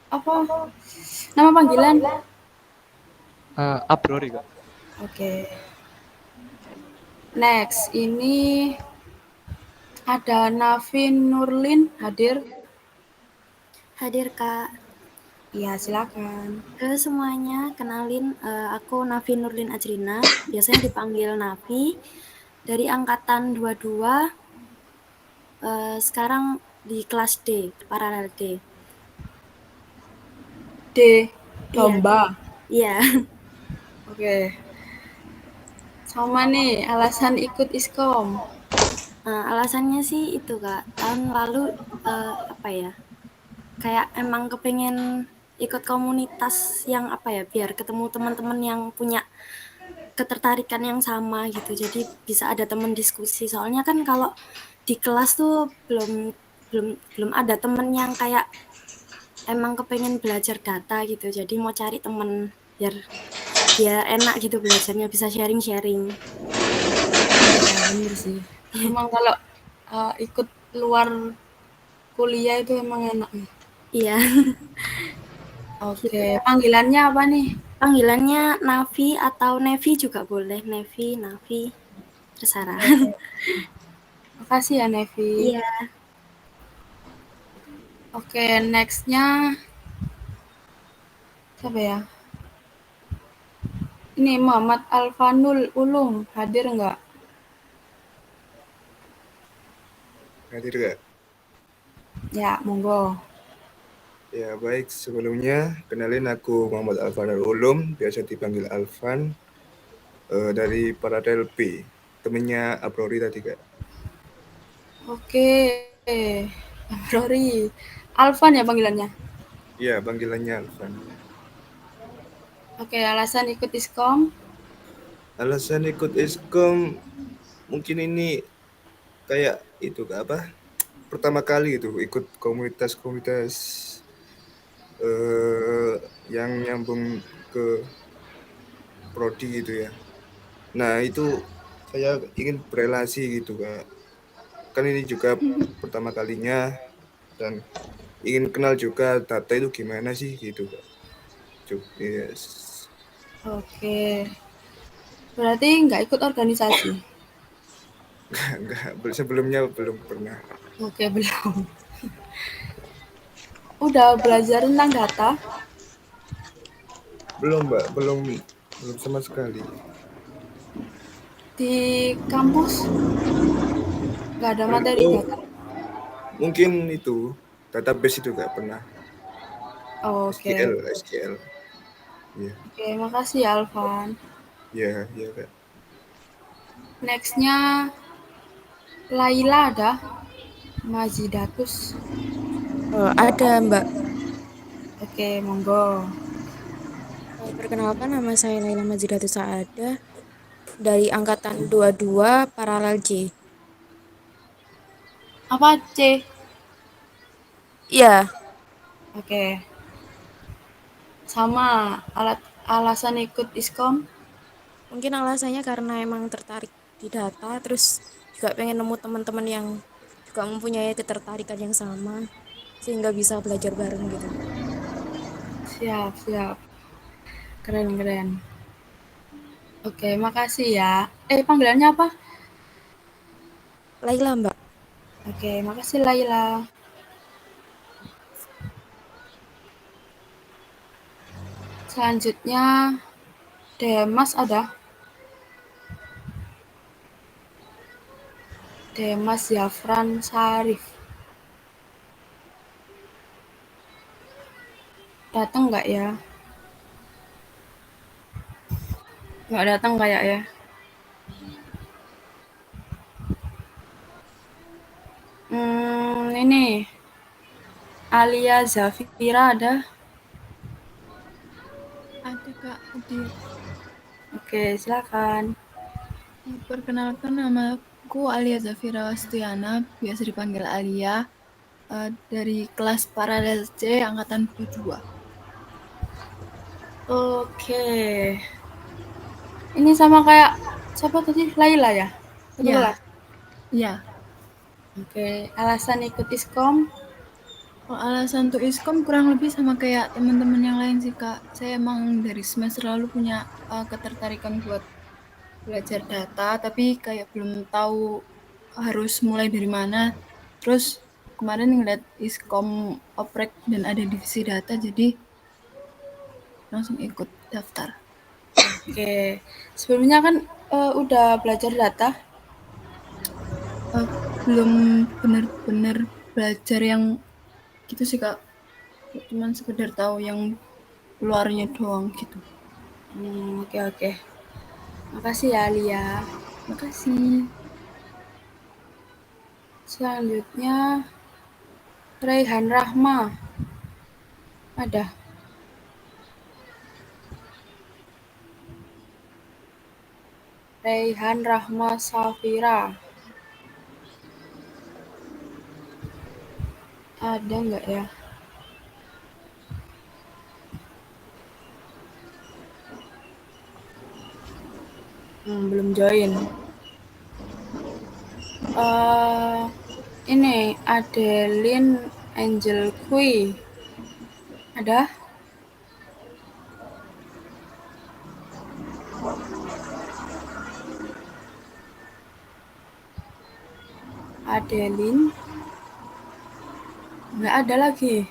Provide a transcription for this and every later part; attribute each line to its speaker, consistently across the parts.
Speaker 1: Apa nama panggilan?
Speaker 2: Abrori kak.
Speaker 1: Oke. Next, ini ada Navin Nurlin hadir.
Speaker 3: Hadir Kak.
Speaker 1: Iya, silakan.
Speaker 3: Halo semuanya, kenalin aku Navi Nurlin Ajrina, biasanya dipanggil Navi, dari angkatan 22, sekarang di kelas D, paralel D.
Speaker 1: D.
Speaker 3: Iya,
Speaker 1: Domba.
Speaker 3: iya.
Speaker 1: Oke. Sama nih, alasan ikut ISKOM.
Speaker 3: Alasannya sih itu Kak, tahun lalu apa ya, kayak emang kepengen ikut komunitas yang apa ya, biar ketemu teman-teman yang punya ketertarikan yang sama gitu. Jadi bisa ada teman diskusi. Soalnya kan kalau di kelas tuh belum belum belum ada temen yang kayak emang kepengen belajar data gitu. Jadi mau cari temen biar biar enak gitu belajarnya, bisa sharing-sharing.
Speaker 1: Ya, bener sih. Emang kalau ikut luar kuliah itu emang enak nih.
Speaker 3: Iya, gitu
Speaker 1: Oke,
Speaker 3: Kak.
Speaker 1: panggilannya apa nih?
Speaker 3: Panggilannya Navi atau Nevi juga boleh. Nevi, Navi, terserah.
Speaker 1: Oke. Makasih ya, Nevi.
Speaker 3: Iya,
Speaker 1: Oke, nextnya siapa ya? Ini Muhammad Alfanul Ulum hadir nggak?
Speaker 4: Hadir gak?
Speaker 1: Ya, monggo.
Speaker 4: Ya baik, sebelumnya kenalin aku Muhammad Alfan Ulum, biasa dipanggil Alfan, dari Paralel P, temennya Abrori tadi kak.
Speaker 1: Oke, Rory. Alvan ya panggilannya.
Speaker 4: Iya, panggilannya Alfan.
Speaker 1: Oke, alasan ikut ISKOM.
Speaker 4: Alasan ikut Eskom mungkin ini kayak itu kak apa? Pertama kali itu ikut komunitas-komunitas eh, yang nyambung ke prodi gitu ya. Nah itu saya ingin berelasi gitu kak. Kan ini juga pertama kalinya dan ingin kenal juga data itu gimana sih gitu kak. Yes.
Speaker 1: Oke, berarti nggak ikut organisasi.
Speaker 4: Enggak, sebelumnya belum pernah.
Speaker 1: Oke, belum. Udah belajar tentang data
Speaker 4: Belum mbak, belum sama sekali.
Speaker 1: di kampus. Nggak ada materi
Speaker 4: Oh,
Speaker 1: data.
Speaker 4: mungkin itu database itu nggak pernah.
Speaker 1: Oke,
Speaker 4: SQL. Iya,
Speaker 1: oke, makasih ya Alvan.
Speaker 4: iya kak.
Speaker 1: Nextnya Laila ada, Majidatus.
Speaker 5: Ada Mbak.
Speaker 1: Oke, monggo.
Speaker 5: Perkenalkan nama saya Laila Majidatul Saada dari angkatan 22 paralel J.
Speaker 1: Apa C?
Speaker 5: Iya,
Speaker 1: Oke, sama alasan ikut ISKOM.
Speaker 5: mungkin alasannya karena emang tertarik di data, terus juga pengen nemu teman-teman yang juga mempunyai ketertarikan yang sama, sehingga bisa belajar bareng gitu.
Speaker 1: Siap, siap. Keren, keren. Oke, makasih ya. Panggilannya apa?
Speaker 5: Laila Mbak.
Speaker 1: Oke, makasih Laila. Selanjutnya, Demas ada. Demas Zafran Sarif. Datang nggak ya? Nggak datang kayak ya. Ini Alia Zafira ada.
Speaker 6: Ada Kak hadir.
Speaker 1: Oke, silakan.
Speaker 6: Perkenalkan namaku Alia Zafira Wastiana, biasa dipanggil Alia, dari kelas Paralel C angkatan 22.
Speaker 1: Oke. Ini sama kayak siapa tadi? Laila ya? Satu
Speaker 6: Ya,
Speaker 1: kelas.
Speaker 6: ya.
Speaker 1: Oke, alasan ikut ISKOM.
Speaker 6: Kalau alasan untuk iskom kurang lebih sama kayak teman-teman yang lain sih Kak. Saya emang dari semester lalu punya ketertarikan buat belajar data, tapi kayak belum tahu harus mulai dari mana. Terus kemarin ngeliat iskom oprek dan ada divisi data, jadi langsung ikut daftar.
Speaker 1: Oke. Sebelumnya kan udah belajar data.
Speaker 6: Belum bener-bener belajar yang gitu sih Kak. Cuman sekedar tahu yang luarnya doang gitu.
Speaker 1: Oke oke. Makasih ya Lia.
Speaker 6: Makasih.
Speaker 1: Selanjutnya Raihan Rahma. Ada. Raihan Rahma Safira. Ada nggak ya? Belum join. Ini Adeline Angel Kui. Ada? Adeline? Nggak ada lagi.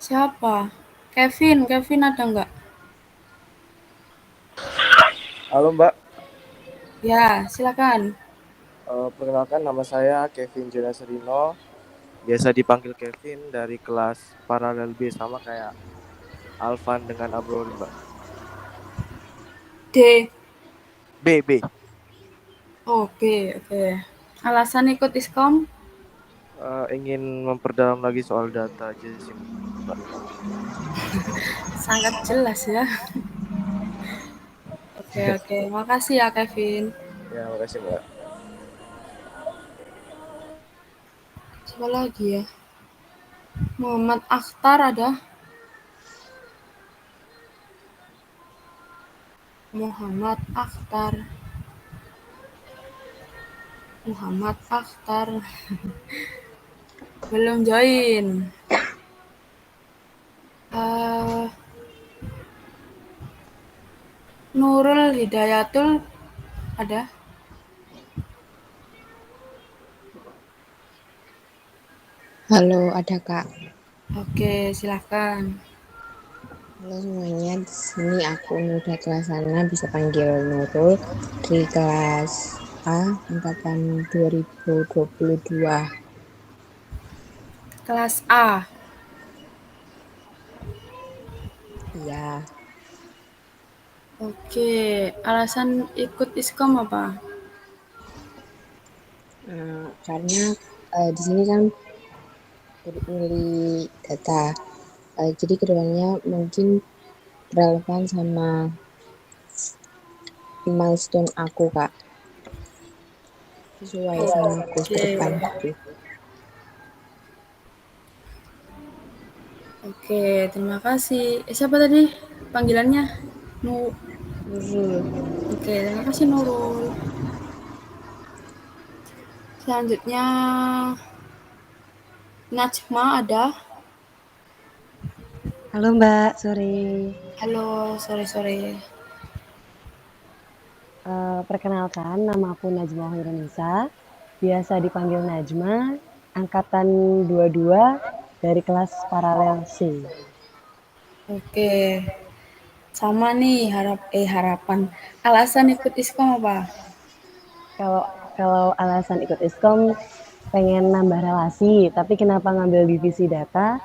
Speaker 1: Siapa? Kevin ada nggak?
Speaker 2: Halo Mbak,
Speaker 1: Ya, silakan.
Speaker 2: perkenalkan nama saya Kevin Jonasrino, biasa dipanggil Kevin dari kelas paralel B sama kayak Alvan dengan Abrori Mbak.
Speaker 1: D.
Speaker 2: B, B.
Speaker 1: Oh, B. Oke. Alasan ikut Iskom?
Speaker 2: Ingin memperdalam lagi soal data aja sih Mbak.
Speaker 1: Sangat jelas ya. Oke. Makasih ya, Kevin.
Speaker 2: Ya, makasih Mbak.
Speaker 1: Siapa lagi ya? Muhammad Akhtar ada? Muhammad Akhtar. Belum join. Nurul Hidayatul ada?
Speaker 7: Halo, ada Kak.
Speaker 1: Oke, silahkan.
Speaker 7: Halo semuanya, di sini aku Nuda Kelasana, bisa panggil Nurul, di kelas A, angkatan 2022.
Speaker 1: Kelas A.
Speaker 7: Iya,
Speaker 1: Oke, alasan ikut Iskom apa?
Speaker 7: karena di sini kan milih data, jadi kedepannya mungkin relevan sama milestone aku Kak, sesuai sama aku ke depan gitu.
Speaker 1: Oke, terima kasih. Siapa tadi panggilannya?
Speaker 7: Nurul.
Speaker 1: Oke, terima kasih Nurul. Selanjutnya Najma ada?
Speaker 8: Halo Mbak, sore.
Speaker 1: Halo, sore-sore.
Speaker 8: Perkenalkan, nama aku Najma Hoironisa, biasa dipanggil Najma, angkatan 22 dari kelas paralel C.
Speaker 1: Oke, sama nih harapan. Alasan ikut Iskom apa?
Speaker 8: Kalau alasan ikut Iskom pengen nambah relasi, tapi kenapa ngambil divisi data?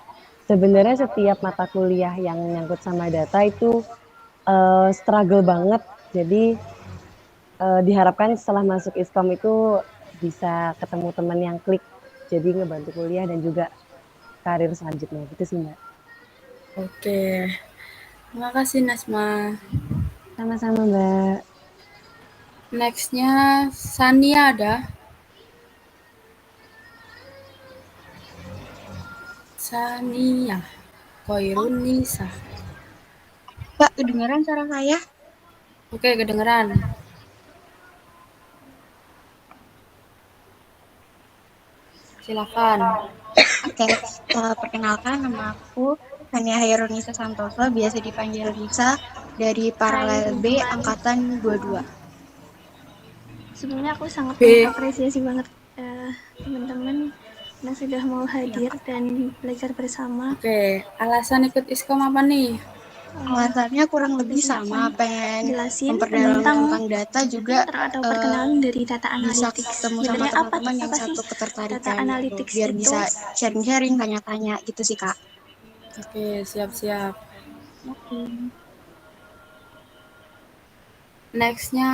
Speaker 8: Sebenarnya setiap mata kuliah yang nyangkut sama data itu struggle banget. Jadi diharapkan setelah masuk Iskom itu bisa ketemu teman yang klik, jadi ngebantu kuliah dan juga karir selanjutnya gitu sih Mbak.
Speaker 1: Oke, terima kasih Najma.
Speaker 8: Sama-sama Mbak.
Speaker 1: Nextnya Sania ada? Sania Koirunisa.
Speaker 9: Mbak, kedengaran suara saya?
Speaker 1: Oke, kedengeran. Silakan.
Speaker 9: Oke, perkenalkan nama aku Hania Hairunisa Santoso, biasa dipanggil Nisa, dari Paralel B angkatan 22.
Speaker 10: Sebelumnya aku sangat
Speaker 1: B.
Speaker 10: mengapresiasi banget teman-teman yang sudah mau hadir dan belajar bersama.
Speaker 1: Oke, alasan ikut Iskom apa nih?
Speaker 9: Alasannya kurang lebih sama, pengen
Speaker 10: Jelasin
Speaker 9: memperdalam
Speaker 10: tentang
Speaker 9: tentang data juga,
Speaker 10: atau perkenalan dari data
Speaker 9: bisa
Speaker 10: analytics.
Speaker 9: ketemu sama
Speaker 10: Sebenarnya apa
Speaker 9: teman-teman yang
Speaker 10: sih
Speaker 9: satu
Speaker 10: data
Speaker 9: ketertarikan,
Speaker 10: analytics
Speaker 9: biar
Speaker 10: itu?
Speaker 9: bisa sharing-sharing, tanya-tanya gitu sih Kak.
Speaker 1: Oke, siap-siap.
Speaker 10: Oke.
Speaker 1: Nextnya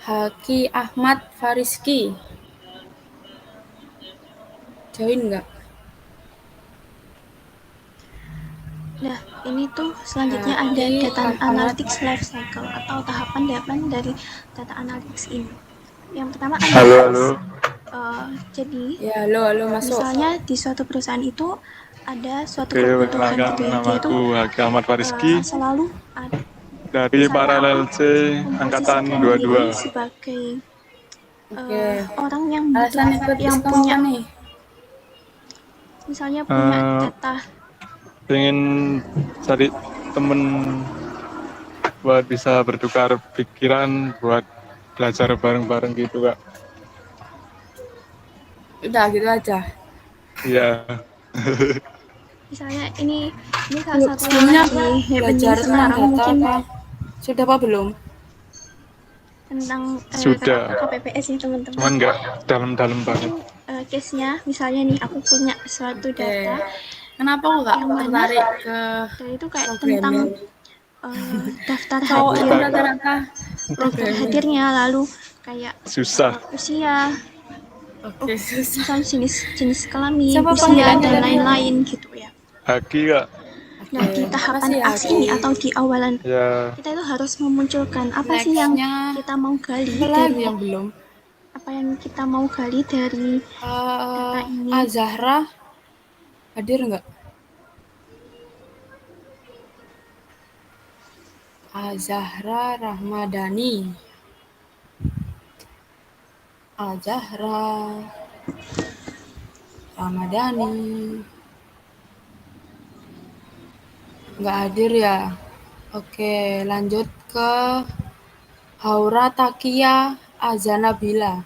Speaker 1: Haki Ahmad Fariski. Join nggak?
Speaker 10: Nah, ini tuh selanjutnya ada data analytics life cycle atau tahapan dari data analytics ini. Yang pertama analytics. Jadi,
Speaker 1: Ya, halo masuk.
Speaker 10: misalnya di suatu perusahaan itu ada suatu
Speaker 11: Oke,
Speaker 10: kebutuhan
Speaker 11: perkenalkan
Speaker 10: gitu ya,
Speaker 11: nama
Speaker 10: yaitu
Speaker 11: aku Haki Ahmad Fariski
Speaker 10: selalu
Speaker 11: dari Paralel C angkatan 22.
Speaker 10: sebagai
Speaker 1: Oke.
Speaker 10: orang yang
Speaker 1: Alasan ikut
Speaker 10: yang
Speaker 1: Iskom
Speaker 10: punya
Speaker 1: apa nih?
Speaker 10: misalnya punya data
Speaker 11: Pengen cari temen buat bisa bertukar pikiran, buat belajar bareng-bareng gitu Kak.
Speaker 1: Udah gitu aja.
Speaker 11: Iya.
Speaker 10: misalnya ini salah satu
Speaker 1: Sebelumnya
Speaker 10: yang lagi
Speaker 1: belajar
Speaker 10: happening
Speaker 1: tentang
Speaker 10: sekarang
Speaker 1: data
Speaker 10: mungkin
Speaker 1: apa? Sudah apa belum?
Speaker 10: tentang
Speaker 11: Sudah.
Speaker 10: KPPS ya teman-teman.
Speaker 11: Cuman nggak dalam-dalam banget.
Speaker 10: Case-nya misalnya nih aku punya suatu data.
Speaker 1: Kenapa kok nggak
Speaker 10: yang mana
Speaker 1: tertarik ke
Speaker 10: itu kayak
Speaker 1: programming?
Speaker 10: tentang daftar
Speaker 1: Cowok
Speaker 10: hadir,
Speaker 1: itu rata-rata
Speaker 10: daftar hadirnya, lalu kayak
Speaker 11: susah.
Speaker 10: Usia,
Speaker 1: Oke, susah.
Speaker 10: misal jenis kelamin,
Speaker 1: Siapa
Speaker 10: usia
Speaker 1: panggilannya
Speaker 10: dan
Speaker 1: tadi?
Speaker 10: lain-lain gitu ya.
Speaker 11: Haki Kak.
Speaker 10: Nah, di tahapan
Speaker 1: Makasih,
Speaker 10: aksi
Speaker 1: Haki.
Speaker 10: ini atau di awalan
Speaker 11: Ya,
Speaker 10: kita itu harus memunculkan apa sih yang kita mau gali
Speaker 1: Apa lagi
Speaker 10: dari
Speaker 1: yang belum?
Speaker 10: apa yang kita mau gali dari data ini.
Speaker 1: Azahra hadir nggak? Azahra Rahmadani. Azahra Rahmadani. Nggak hadir ya? Oke, lanjut ke Haura Takia Azanabila.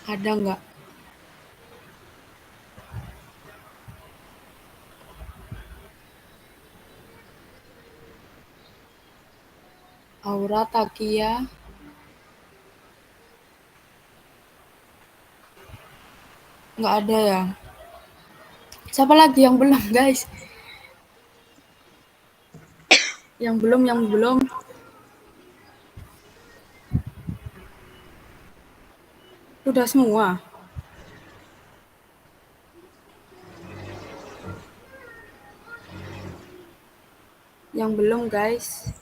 Speaker 1: Ada nggak? Aura Takia. Nggak ada ya? Siapa lagi yang belum, guys? Yang belum. Udah semua. Yang belum, guys.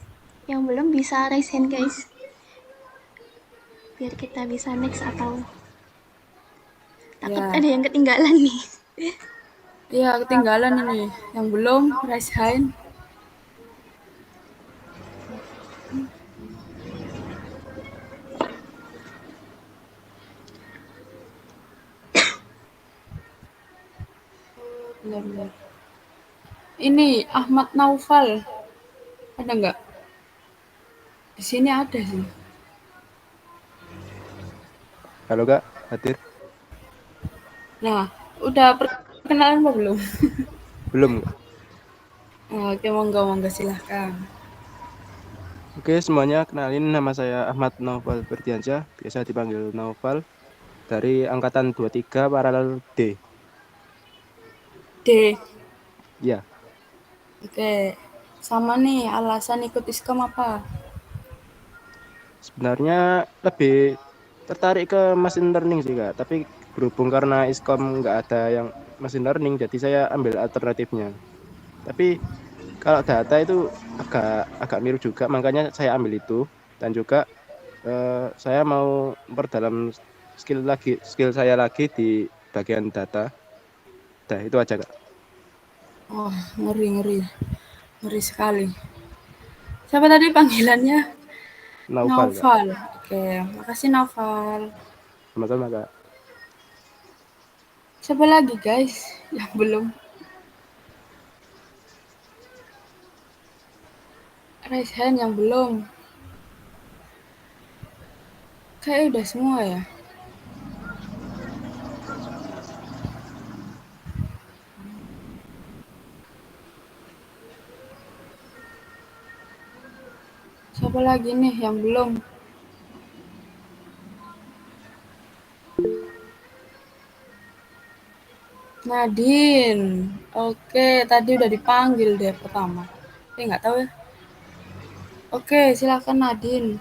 Speaker 10: Yang belum bisa raise hand, guys. Biar kita bisa next atau takut
Speaker 1: Ya.
Speaker 10: ada yang ketinggalan nih.
Speaker 1: Iya, ketinggalan ini. Yang belum raise hand. Benar. Ini Ahmad Naufal. Ada nggak? Di sini ada sih.
Speaker 12: Halo Kak, hadir?
Speaker 1: Nah, udah perkenalan apa belum?
Speaker 12: Belum Kak.
Speaker 1: Oke, monggo silahkan.
Speaker 12: Oke semuanya, kenalin nama saya Ahmad Naufal Berdiansyah, biasa dipanggil Naufal, dari angkatan 23 paralel D.
Speaker 1: D.
Speaker 12: Ya.
Speaker 1: Oke, sama nih alasan ikut Iskom apa?
Speaker 12: Sebenarnya lebih tertarik ke machine learning sih Kak, tapi berhubung karena Iskom nggak ada yang machine learning, jadi saya ambil alternatifnya. Tapi kalau data itu agak mirip juga, makanya saya ambil itu. Dan juga saya mau memperdalam skill saya lagi di bagian data. Nah, itu aja Kak.
Speaker 1: Oh, ngeri sekali. Siapa tadi panggilannya?
Speaker 12: Naufal.
Speaker 1: Naufal. Oke, makasih Noval.
Speaker 12: Sama-sama Kak.
Speaker 1: Siapa lagi guys yang belum? Raise hand yang belum. Kayak udah semua ya. Siapa lagi nih yang belum? Nadine. Oke, tadi udah dipanggil deh pertama. Nggak tahu ya. Oke, silakan Nadine.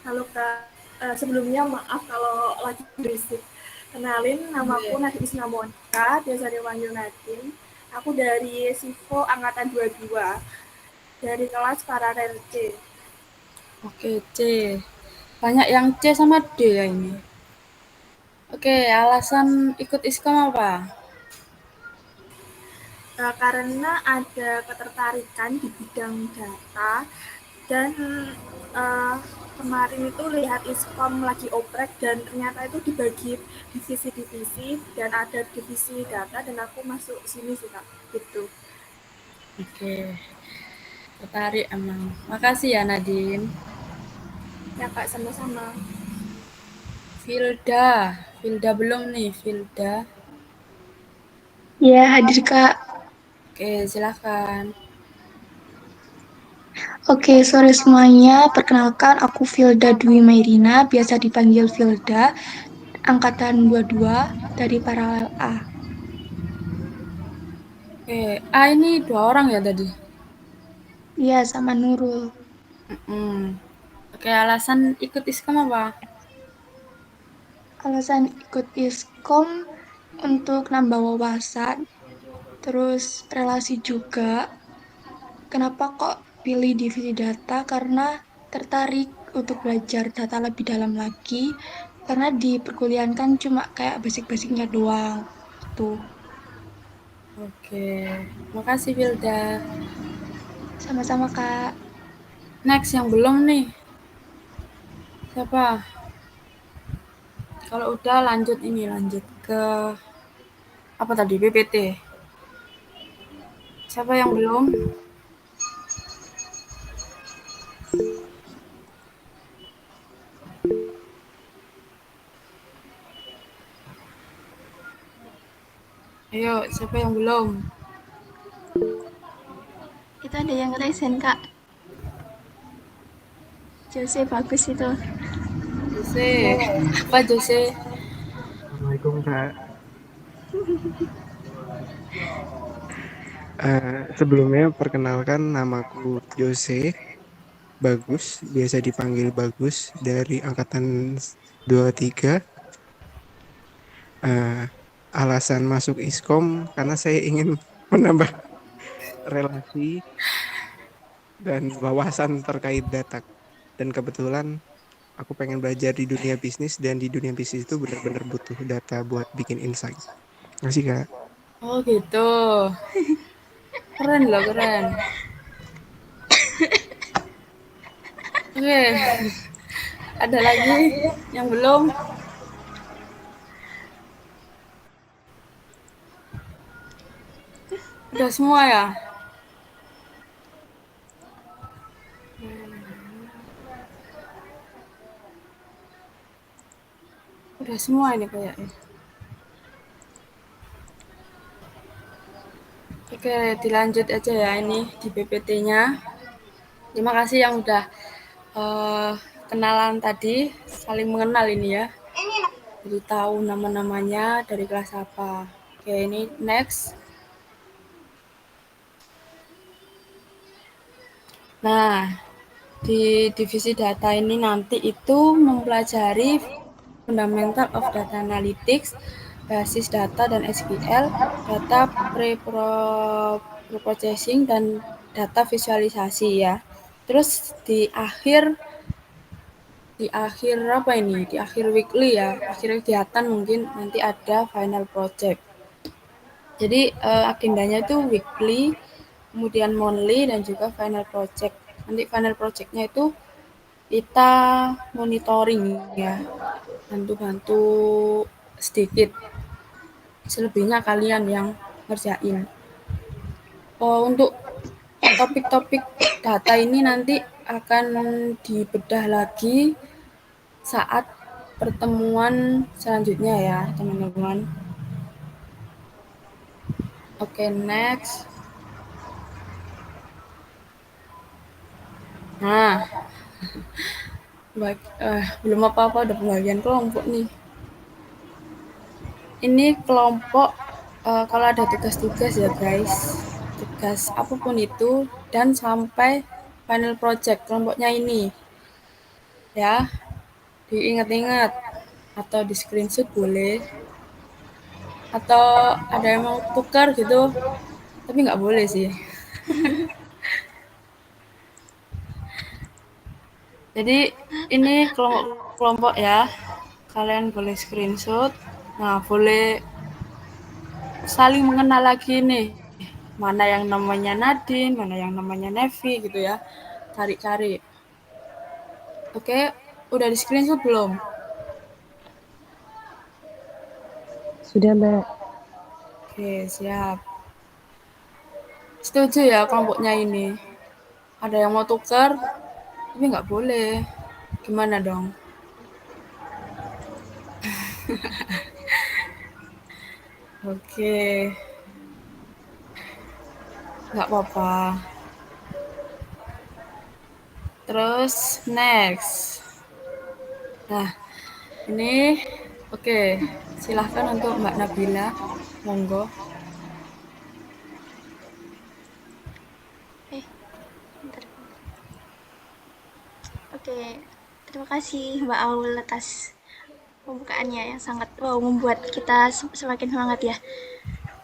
Speaker 13: Halo Kak, sebelumnya maaf kalau lagi berisik. Kenalin, namaku Nadine Isna Monica, biasa dipanggil Nadine. Aku dari SIFO Angkatan 22, dari kelas paralel C.
Speaker 1: Oke, C. Banyak yang C sama D ya ini. Oke, alasan ikut ISKOM apa?
Speaker 13: Karena ada ketertarikan di bidang data dan kemarin itu lihat ISKOM lagi oprek dan ternyata itu dibagi divisi-divisi dan ada divisi data dan aku masuk sini sih Kak, gitu.
Speaker 1: Oke, tertarik emang. Makasih ya Nadine.
Speaker 13: Ya Kak, sama-sama.
Speaker 1: Filda belum nih, Filda.
Speaker 10: Ya, hadir Kak.
Speaker 1: Oke, silakan.
Speaker 10: Oke, sore semuanya. Perkenalkan, aku Filda Dwi Mairina, biasa dipanggil Filda, angkatan 22 dari paralel A.
Speaker 1: Oke, A ini 2 orang ya tadi?
Speaker 10: Iya, sama Nurul.
Speaker 1: Oke, alasan ikut ISKOM apa?
Speaker 10: Alasan ikut ISKOM untuk nambah wawasan, terus relasi juga. Kenapa kok pilih divisi data? Karena tertarik untuk belajar data lebih dalam lagi, karena di perkuliahan kan cuma kayak basic-basicnya doang. Gitu.
Speaker 1: Oke, makasih Filda.
Speaker 10: Sama-sama Kak.
Speaker 1: Next yang belum nih. Siapa? Kalau udah lanjut ke apa tadi? PPT. Siapa yang belum? Ayo, siapa yang belum?
Speaker 10: Itu ada yang resen Kak. Jose bagus itu.
Speaker 1: Jose. Apa Jose?
Speaker 12: Assalamualaikum Kak. Sebelumnya perkenalkan, namaku Jose Bagus, biasa dipanggil Bagus, dari angkatan 23. Alasan masuk ISKOM karena saya ingin menambah relasi dan wawasan terkait data. Dan kebetulan aku pengen belajar di dunia bisnis, dan di dunia bisnis itu benar-benar butuh data buat bikin insight. Makasih Kak.
Speaker 1: Oh gitu. Keren loh, keren. Oke. Ada lagi yang belum? Udah semua ya? Udah semua ini kayaknya. Oke, dilanjut aja ya ini di PPT-nya. Terima kasih yang udah kenalan tadi, saling mengenal ini ya. Jadi tahu nama-namanya dari kelas apa. Oke, ini next. Nah, di divisi data ini nanti itu mempelajari fundamental of data analytics, basis data dan SQL, data pre-processing dan data visualisasi ya. Terus di akhir apa ini? Di akhir weekly ya, akhir kegiatan mungkin nanti ada final project. Jadi agendanya itu weekly, kemudian monthly dan juga final project. Nanti final projectnya itu kita monitoring ya, bantu-bantu sedikit. Selebihnya kalian yang ngerjain. Untuk topik-topik data ini nanti akan dibedah lagi saat pertemuan selanjutnya ya, teman-teman. Oke, next. Nah, belum apa-apa udah pembagian kelompok nih. Ini kelompok kalau ada tugas-tugas ya guys, tugas apapun itu dan sampai final project kelompoknya ini ya, diingat-ingat atau di screenshot boleh, atau ada yang mau tukar gitu tapi nggak boleh sih. Jadi ini kelompok ya, kalian boleh screenshot. Nah, boleh saling mengenal lagi nih, mana yang namanya Nadine, mana yang namanya Nevi gitu ya, cari-cari. Oke, udah di screenshot belum?
Speaker 8: Sudah, Mbak.
Speaker 1: Oke, siap. Setuju ya kelompoknya ini? Ada yang mau tukar, tapi nggak boleh. Gimana dong? Oke. Nggak apa-apa. Terus next. Nah, ini oke. Silahkan untuk Mbak Nabila. Monggo.
Speaker 10: Bentar. Oke, terima kasih Mbak Aul atas pembukaannya yang sangat membuat kita semakin semangat ya.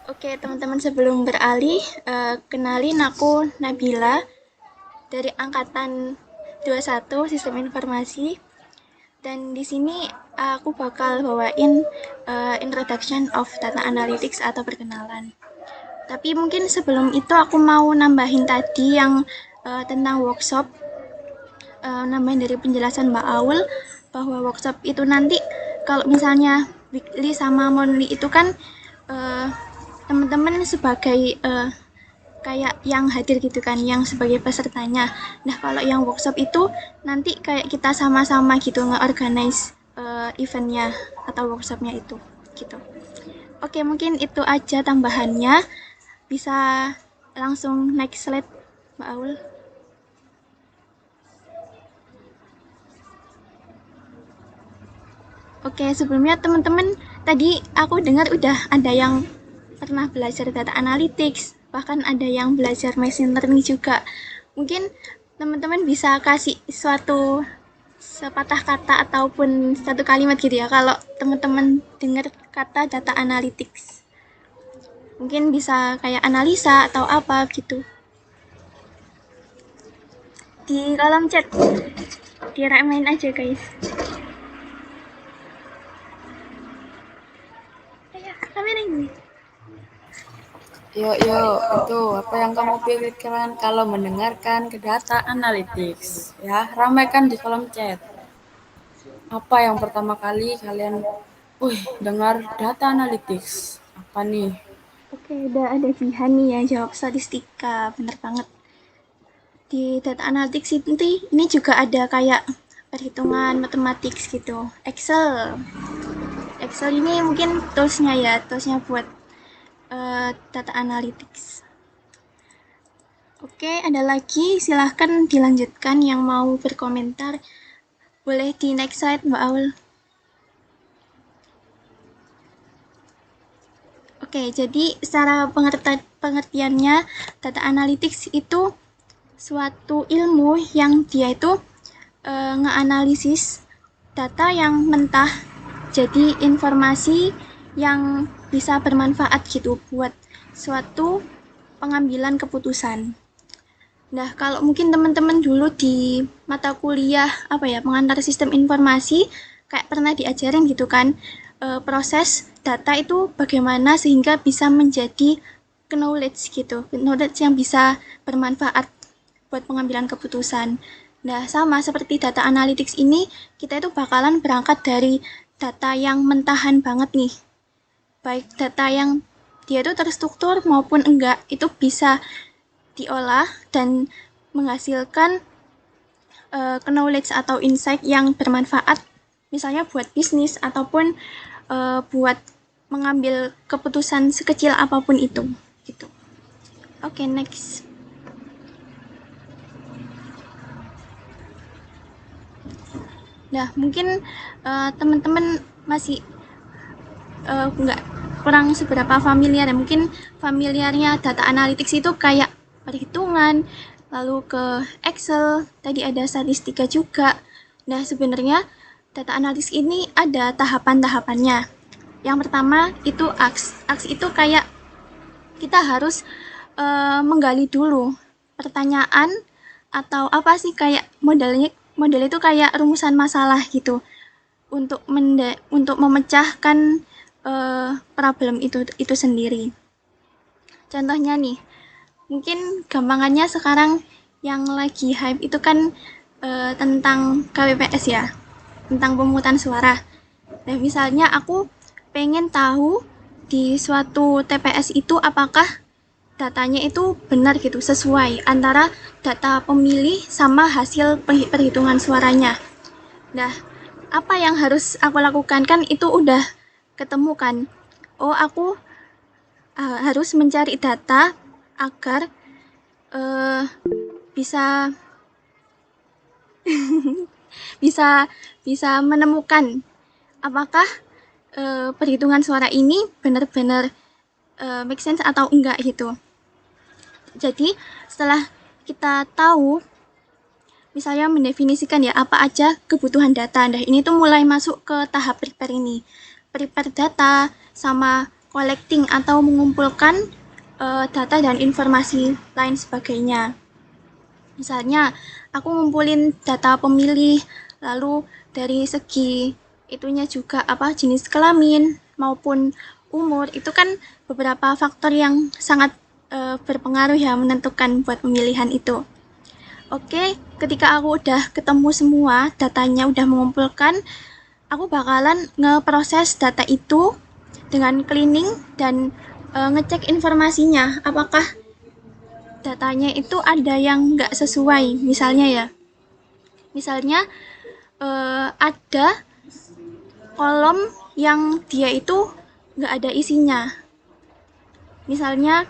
Speaker 10: Oke, teman-teman, sebelum beralih, kenalin aku Nabila dari angkatan 21 Sistem Informasi. Dan di sini aku bakal bawain introduction of data analytics atau perkenalan. Tapi mungkin sebelum itu aku mau nambahin tadi yang tentang workshop, nambahin dari penjelasan Mbak Aul bahwa workshop itu nanti kalau misalnya weekly sama monthly itu kan teman-teman sebagai kayak yang hadir gitu kan, yang sebagai pesertanya. Nah, kalau yang workshop itu nanti kayak kita sama-sama gitu nge-organize eventnya atau workshopnya itu gitu. Oke, mungkin itu aja tambahannya. Bisa langsung next slide, Mbak Aul. Oke, sebelumnya teman-teman, tadi aku dengar udah ada yang pernah belajar data analytics, bahkan ada yang belajar machine learning juga. Mungkin teman-teman bisa kasih suatu sepatah kata ataupun satu kalimat gitu ya kalau teman-teman dengar kata data analytics. Mungkin bisa kayak analisa atau apa gitu. Di kolom chat diramein aja guys. Ayo, ramein ini.
Speaker 1: Yuk, itu apa yang kamu pikirkan kalau mendengarkan ke data analytics ya, ramaikan di kolom chat. Apa yang pertama kali kalian dengar data analytics? Apa nih?
Speaker 10: Oke, udah ada Jihan nih ya jawab statistika, bener banget. Di data analytics ini juga ada kayak perhitungan matematik gitu. Excel ini mungkin toolsnya buat data analytics. Oke, ada lagi, silahkan dilanjutkan yang mau berkomentar. Boleh di next slide, Mbak Aul. Oke, jadi secara pengertiannya, data analytics itu suatu ilmu yang dia itu ngeanalisis data yang mentah jadi informasi yang bisa bermanfaat gitu buat suatu pengambilan keputusan. Nah, kalau mungkin teman-teman dulu di mata kuliah pengantar sistem informasi kayak pernah diajarin gitu kan, proses data itu bagaimana sehingga bisa menjadi knowledge gitu, knowledge yang bisa bermanfaat buat pengambilan keputusan. Nah, sama seperti data analytics ini, kita itu bakalan berangkat dari data yang mentahan banget nih. Baik data yang dia itu terstruktur maupun enggak, itu bisa diolah dan menghasilkan knowledge atau insight yang bermanfaat, misalnya buat bisnis ataupun buat mengambil keputusan sekecil apapun itu. Gitu. Oke, next. Nah, mungkin teman-teman masih nggak kurang seberapa familiar ya. Mungkin familiarnya data analytics itu kayak perhitungan, lalu ke Excel, tadi ada statistika juga. Nah, sebenarnya data analytics ini ada tahapan-tahapannya. Yang pertama itu AX. AX itu kayak kita harus menggali dulu pertanyaan atau apa sih, kayak model itu kayak rumusan masalah gitu untuk memecahkan problem itu sendiri. Contohnya nih, mungkin gampangannya sekarang yang lagi hype itu kan tentang KPPS ya, tentang pemungutan suara. Nah, misalnya aku pengen tahu di suatu TPS itu apakah datanya itu benar gitu, sesuai antara data pemilih sama hasil perhitungan suaranya. Nah, apa yang harus aku lakukan, kan itu udah ketemu kan. Oh, aku harus mencari data agar bisa bisa menemukan apakah perhitungan suara ini benar-benar make sense atau enggak gitu. Jadi setelah kita tahu, misalnya mendefinisikan ya apa aja kebutuhan data. Nah, ini tuh mulai masuk ke tahap prepare ini. Prepare data sama collecting atau mengumpulkan data dan informasi lain sebagainya. Misalnya aku ngumpulin data pemilih, lalu dari segi itunya juga apa, jenis kelamin maupun umur, itu kan beberapa faktor yang sangat berpengaruh ya menentukan buat pemilihan itu. Oke, ketika aku udah ketemu semua, datanya udah mengumpulkan, aku bakalan ngeproses data itu dengan cleaning dan ngecek informasinya, apakah datanya itu ada yang nggak sesuai. Misalnya ada kolom yang dia itu nggak ada isinya. Misalnya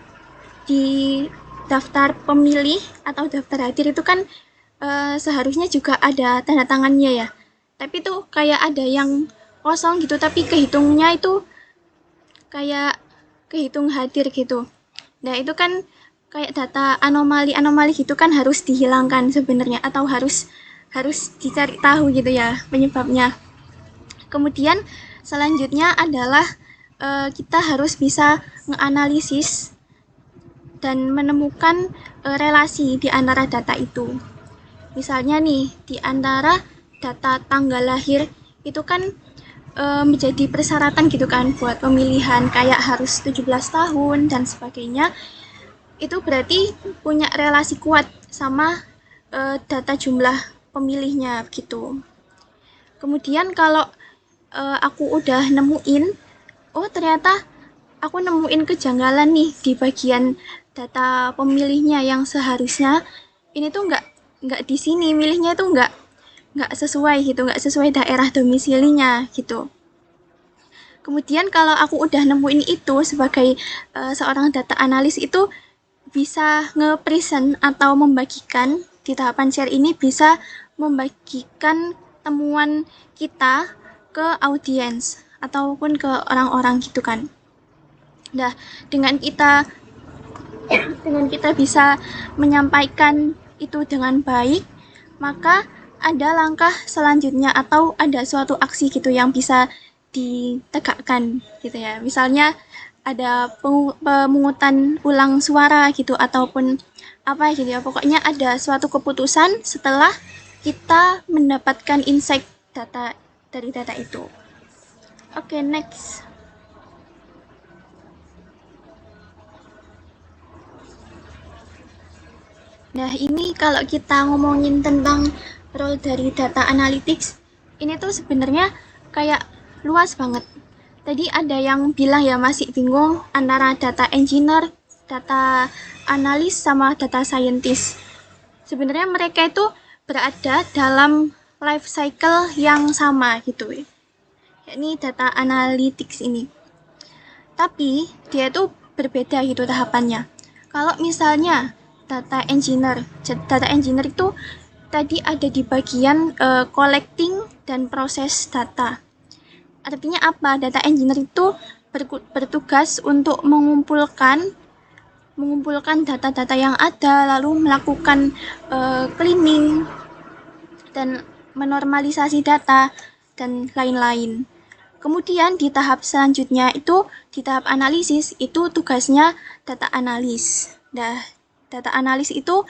Speaker 10: di daftar pemilih atau daftar hadir itu kan seharusnya juga ada tanda tangannya ya, tapi tuh kayak ada yang kosong gitu, tapi kehitungnya itu kayak kehitung hadir gitu. Nah, itu kan kayak data anomali gitu kan, harus dihilangkan sebenarnya, atau harus dicari tahu gitu ya penyebabnya. Kemudian selanjutnya adalah kita harus bisa menganalisis dan menemukan relasi di antara data itu. Misalnya nih, di antara data tanggal lahir itu kan menjadi persyaratan gitu kan buat pemilihan, kayak harus 17 tahun dan sebagainya. Itu berarti punya relasi kuat sama data jumlah pemilihnya gitu. Kemudian kalau aku udah nemuin, oh ternyata aku nemuin kejanggalan nih di bagian data pemilihnya yang seharusnya ini tuh nggak di sini, milihnya tuh nggak sesuai gitu, nggak sesuai daerah domisilinya gitu. Kemudian kalau aku udah nemuin itu, sebagai seorang data analis itu bisa nge-present atau membagikan di tahapan share ini, bisa membagikan temuan kita ke audiens ataupun ke orang-orang gitu kan. Nah, dengan kita bisa menyampaikan itu dengan baik, maka ada langkah selanjutnya atau ada suatu aksi gitu yang bisa ditegakkan gitu ya. Misalnya ada pemungutan ulang suara gitu, ataupun apa gitu ya. Pokoknya ada suatu keputusan setelah kita mendapatkan insight data dari data itu. Oke, next. Nah, ini kalau kita ngomongin tentang role dari data analytics, ini tuh sebenarnya kayak luas banget. Tadi ada yang bilang ya masih bingung antara data engineer, data analis, sama data scientist. Sebenarnya mereka itu berada dalam life cycle yang sama gitu ya. Yakni data analytics ini. Tapi dia itu berbeda gitu tahapannya. Kalau misalnya data engineer itu tadi ada di bagian collecting dan proses data. Artinya apa? Data engineer itu bertugas untuk mengumpulkan data-data yang ada, lalu melakukan cleaning dan menormalisasi data dan lain-lain. Kemudian di tahap selanjutnya itu di tahap analisis itu tugasnya data analis. Nah, data analis itu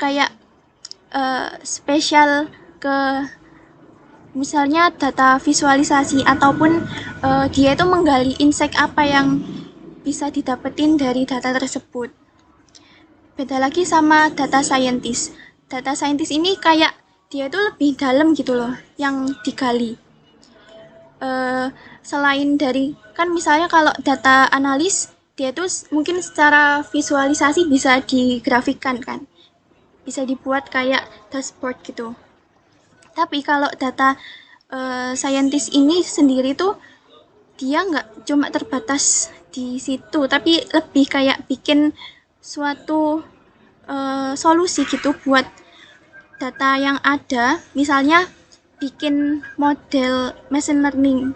Speaker 10: kayak spesial ke misalnya data visualisasi ataupun dia itu menggali insight apa yang bisa didapetin dari data tersebut. Beda lagi sama data scientist. Data scientist ini kayak dia itu lebih dalam gitu loh yang digali. Selain dari kan misalnya kalau data analis dia itu mungkin secara visualisasi bisa digrafikkan kan, bisa dibuat kayak dashboard gitu. Tapi kalau data scientist ini sendiri tuh dia nggak cuma terbatas di situ, tapi lebih kayak bikin suatu solusi gitu buat data yang ada, misalnya bikin model machine learning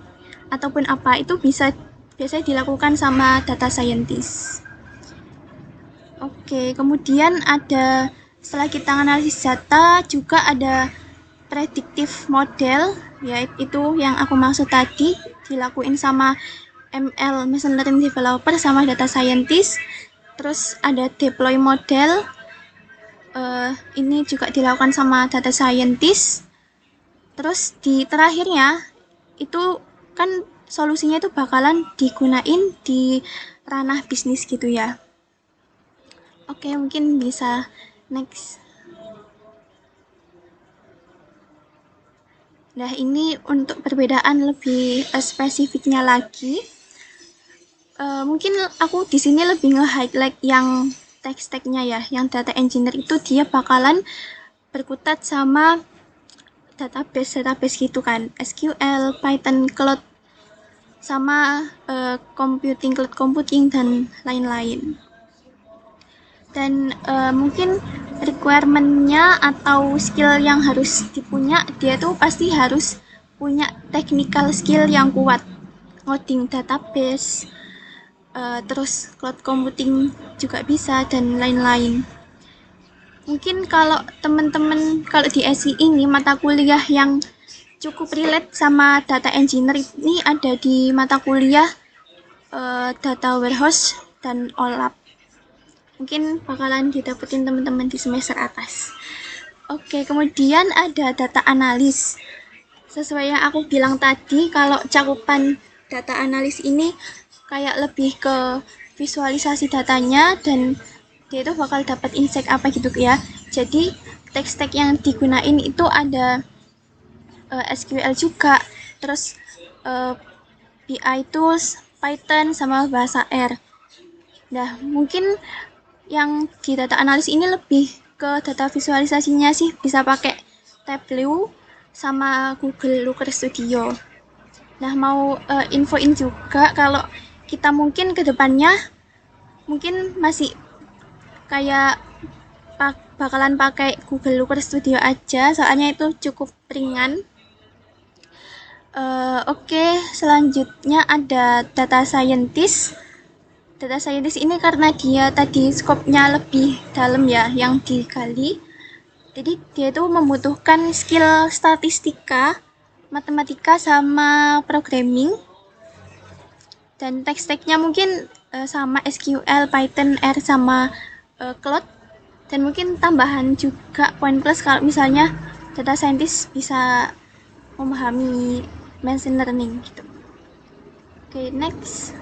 Speaker 10: ataupun apa itu biasanya dilakukan sama data scientist. Oke, kemudian ada setelah kita analisis data juga ada predictive model, yaitu yang aku maksud tadi dilakuin sama ML machine learning developer sama data scientist. Terus ada deploy model, ini juga dilakukan sama data scientist. Terus di terakhirnya itu kan solusinya itu bakalan digunain di ranah bisnis gitu ya. Oke, mungkin bisa next. Nah, ini untuk perbedaan lebih spesifiknya lagi. Mungkin aku di sini lebih nge-highlight yang tech stack-nya ya. Yang data engineer itu dia bakalan berkutat sama database gitu kan, SQL, Python, Cloud, sama cloud computing dan lain-lain. Dan mungkin requirement-nya atau skill yang harus dipunya, dia tuh pasti harus punya technical skill yang kuat, ngoding database, terus cloud computing juga bisa dan lain-lain. Mungkin kalau teman-teman kalau di SI ini mata kuliah yang cukup relate sama data engineer ini ada di mata kuliah data warehouse dan OLAP. Mungkin bakalan didapetin teman-teman di semester atas. Oke, kemudian ada data analis. Sesuai yang aku bilang tadi, kalau cakupan data analis ini kayak lebih ke visualisasi datanya dan dia itu bakal dapat insight apa gitu ya. Jadi tech stack yang digunain itu ada SQL juga, terus BI tools, Python sama bahasa R. Nah, mungkin yang di data analis ini lebih ke data visualisasinya sih bisa pakai Tableau sama Google Looker Studio. Nah, mau infoin juga kalau kita mungkin ke depannya mungkin masih kayak bakalan pakai Google Looker Studio aja, soalnya itu cukup ringan. Oke, selanjutnya ada data scientist. Data scientist ini karena dia tadi skopnya lebih dalam ya yang digali. Jadi dia itu membutuhkan skill statistika, matematika sama programming. Dan tech stack-nya mungkin sama SQL, Python, R sama Cloud. Dan mungkin tambahan juga poin plus kalau misalnya data scientist bisa memahami machine learning gitu. Oke, next.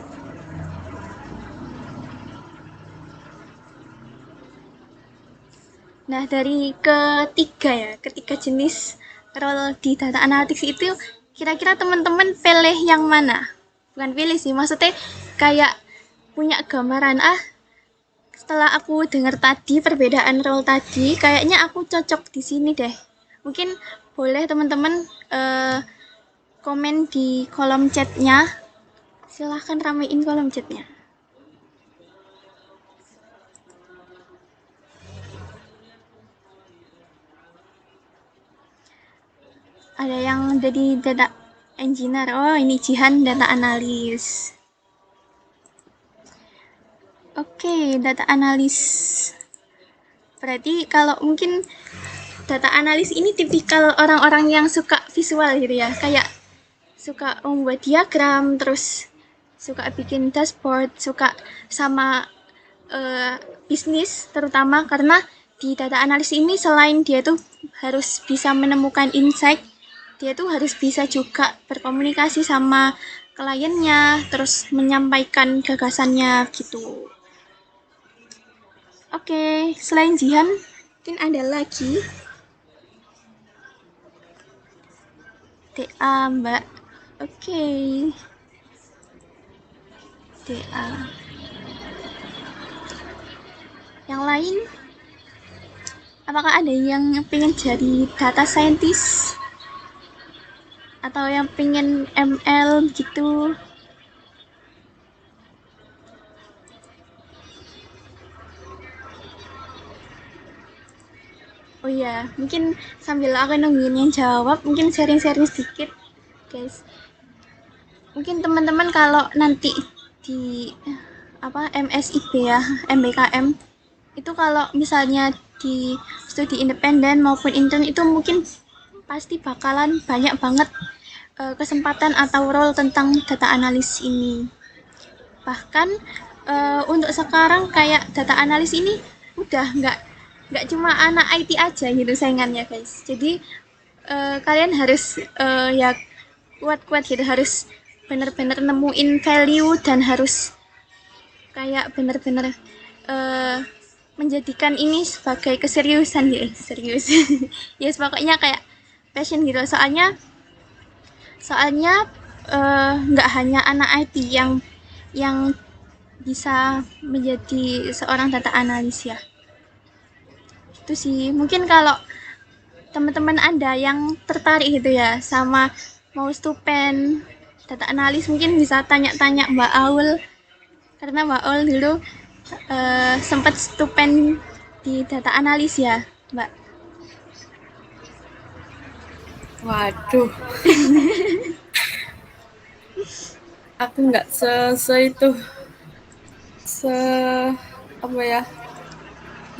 Speaker 10: Nah, dari ketiga jenis role di data analytics itu, kira-kira teman-teman pilih yang mana? Bukan pilih sih, maksudnya kayak punya gambaran, setelah aku dengar tadi perbedaan role tadi, kayaknya aku cocok di sini deh. Mungkin boleh teman-teman komen di kolom chatnya. Silahkan ramein kolom chatnya. Ada yang jadi data engineer. Oh, ini Jihan data analis. Oke, data analis. Berarti kalau mungkin data analis ini tipikal orang-orang yang suka visual gitu ya. Kayak suka membuat diagram, terus suka bikin dashboard, suka sama bisnis terutama, karena di data analis ini selain dia tuh harus bisa menemukan insight, dia tuh harus bisa juga berkomunikasi sama kliennya, terus menyampaikan gagasannya gitu. Oke, selain Jihan, mungkin ada lagi. TA, Mbak. Oke. TA. Yang lain? Apakah ada yang pengen jadi data scientist? Atau yang pengen ML gitu? Oh iya, mungkin sambil aku nungguin yang jawab, mungkin sharing-sharing sedikit, guys. Mungkin teman-teman kalau nanti di MSIB ya, MBKM, itu kalau misalnya di studi independen maupun intern itu mungkin pasti bakalan banyak banget kesempatan atau role tentang data analis ini. Bahkan untuk sekarang kayak data analis ini udah nggak cuma anak IT aja gitu saingannya, guys. Jadi kalian harus ya kuat-kuat gitu, harus bener-bener nemuin value dan harus kayak bener-bener menjadikan ini sebagai keseriusan ya, serius. Yes, pokoknya kayak passion gitu. Soalnya nggak hanya anak IT yang bisa menjadi seorang data analis ya. Itu sih. Mungkin kalau teman-teman ada yang tertarik gitu ya sama mau stupen data analis, mungkin bisa tanya-tanya Mbak Aul, karena Mbak Aul dulu sempat stupen di data analis ya, Mbak.
Speaker 1: Waduh. Aku nggak itu. Apa ya?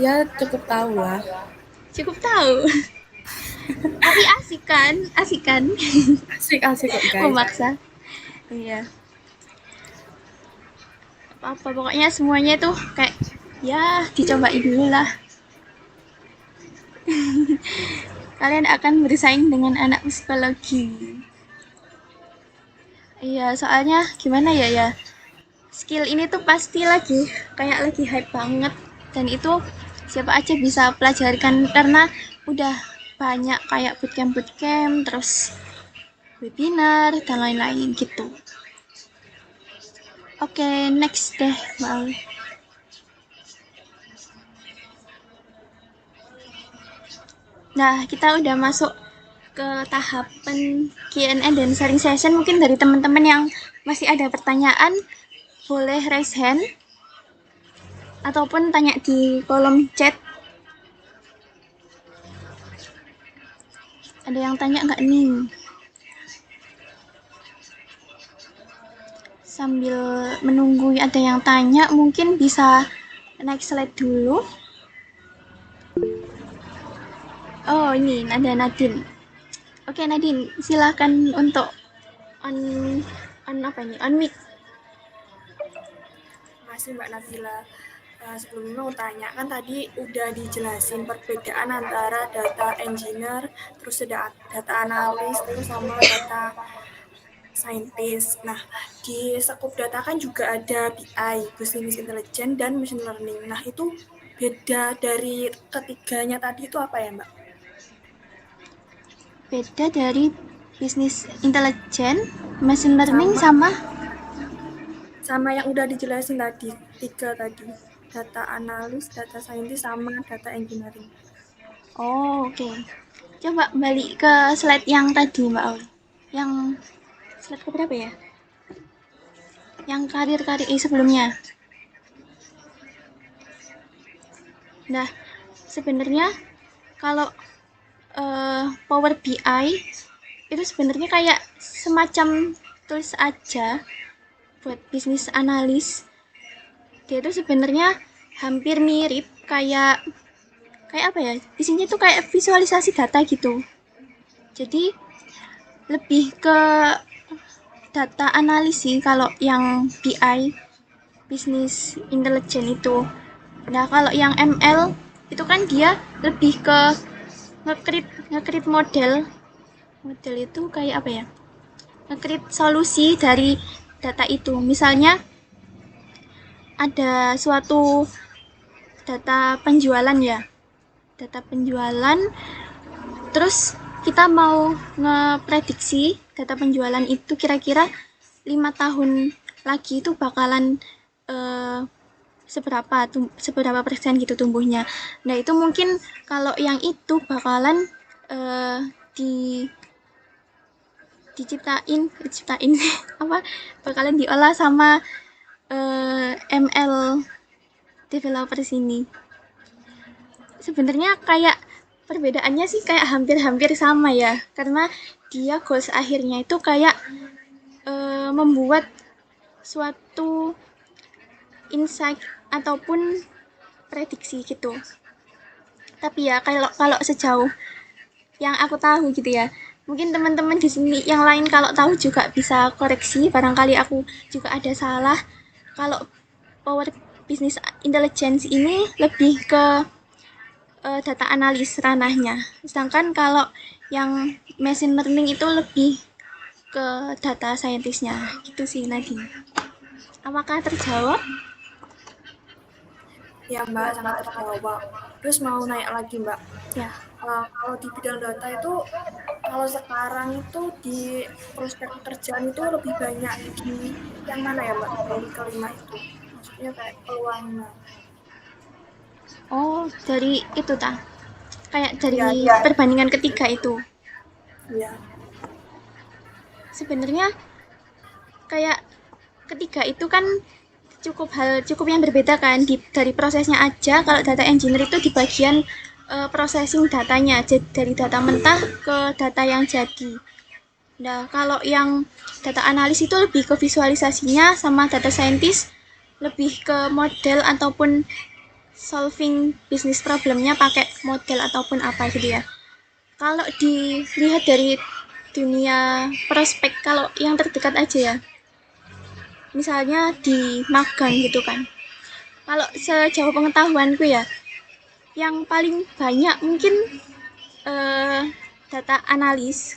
Speaker 1: Ya cukup tahu lah.
Speaker 10: Cukup tahu. Tapi asik kan? Asik kok, guys. Memaksa. Iya. Apa pokoknya semuanya tuh kayak ya dicobain dulu lah. Kalian akan bersaing dengan anak psikologi. Iya, soalnya gimana ya, skill ini tuh pasti lagi hype banget, dan itu siapa aja bisa pelajarkan karena udah banyak kayak bootcamp, terus webinar dan lain-lain gitu. Oke, next deh, Mbak. Nah, kita udah masuk ke tahapan Q&A dan sharing session. Mungkin dari teman-teman yang masih ada pertanyaan, boleh raise hand ataupun tanya di kolom chat. Ada yang tanya nggak nih? Sambil menunggu ada yang tanya, mungkin bisa naik slide dulu. Oh, ini ada Nadine. Oke, Nadine, silakan untuk on mic.
Speaker 13: Makasih Mbak Nabila. Sebelumnya mau tanya, kan tadi udah dijelasin perbedaan antara data engineer, terus ada data analis, terus sama data scientist. Nah, di scope data kan juga ada BI, Business Intelligence, dan Machine Learning. Nah, itu beda dari ketiganya tadi itu apa ya, Mbak?
Speaker 10: Beda dari bisnis intelijen, machine learning sama
Speaker 13: yang udah dijelasin tadi, 3 tadi. Data analis, data scientist, sama data engineering.
Speaker 10: Oh, oke. Coba balik ke slide yang tadi, Mbak Aul. Yang slide ke berapa ya? Yang karir-karir sebelumnya. Nah, sebenarnya kalau Power BI itu sebenarnya kayak semacam tools aja buat bisnis analis. Dia itu sebenarnya hampir mirip kayak apa ya? Isinya tuh kayak visualisasi data gitu. Jadi lebih ke data analis sih kalau yang BI, bisnis intelijen itu. Nah, kalau yang ML itu kan dia lebih ke nge-create model. Model itu kayak apa ya? Nge-create solusi dari data itu. Misalnya ada suatu data penjualan ya. Data penjualan, terus kita mau ngeprediksi data penjualan itu kira-kira 5 tahun lagi itu bakalan seberapa persen gitu tumbuhnya. Nah, itu mungkin kalau yang itu bakalan diciptain apa, bakalan diolah sama ML developer sini. Sebenarnya kayak perbedaannya sih kayak hampir-hampir sama ya, karena dia goals akhirnya itu kayak membuat suatu insight ataupun prediksi gitu. Tapi ya kalau sejauh yang aku tahu gitu ya, mungkin teman-teman di sini yang lain kalau tahu juga bisa koreksi, barangkali aku juga ada salah. Kalau Power Business Intelligence ini lebih ke data analis ranahnya, sedangkan kalau yang machine learning itu lebih ke data scientist-nya gitu sih Nadine. Apakah terjawab?
Speaker 13: Ya, Mbak, sangat terjawab. Terus mau naik lagi, Mbak.
Speaker 10: Ya.
Speaker 13: Kalau di bidang data itu, kalau sekarang itu di prospek pekerjaan itu lebih banyak di yang mana ya, Mbak? Dari kelima itu. Maksudnya kayak peluangnya.
Speaker 10: Oh, dari itu ta? Kayak dari perbandingan ketiga itu.
Speaker 13: Iya.
Speaker 10: Sebenarnya kayak ketiga itu kan cukup yang berbeda kan dari prosesnya aja. Kalau data engineer itu di bagian processing datanya, dari data mentah ke data yang jadi. Nah, kalau yang data analis itu lebih ke visualisasinya, sama data scientist lebih ke model ataupun solving bisnis problemnya pakai model ataupun apa gitu ya. Kalau dilihat dari dunia prospek, kalau yang terdekat aja ya, misalnya di magang gitu kan, kalau sejauh pengetahuanku ya, yang paling banyak mungkin data analis.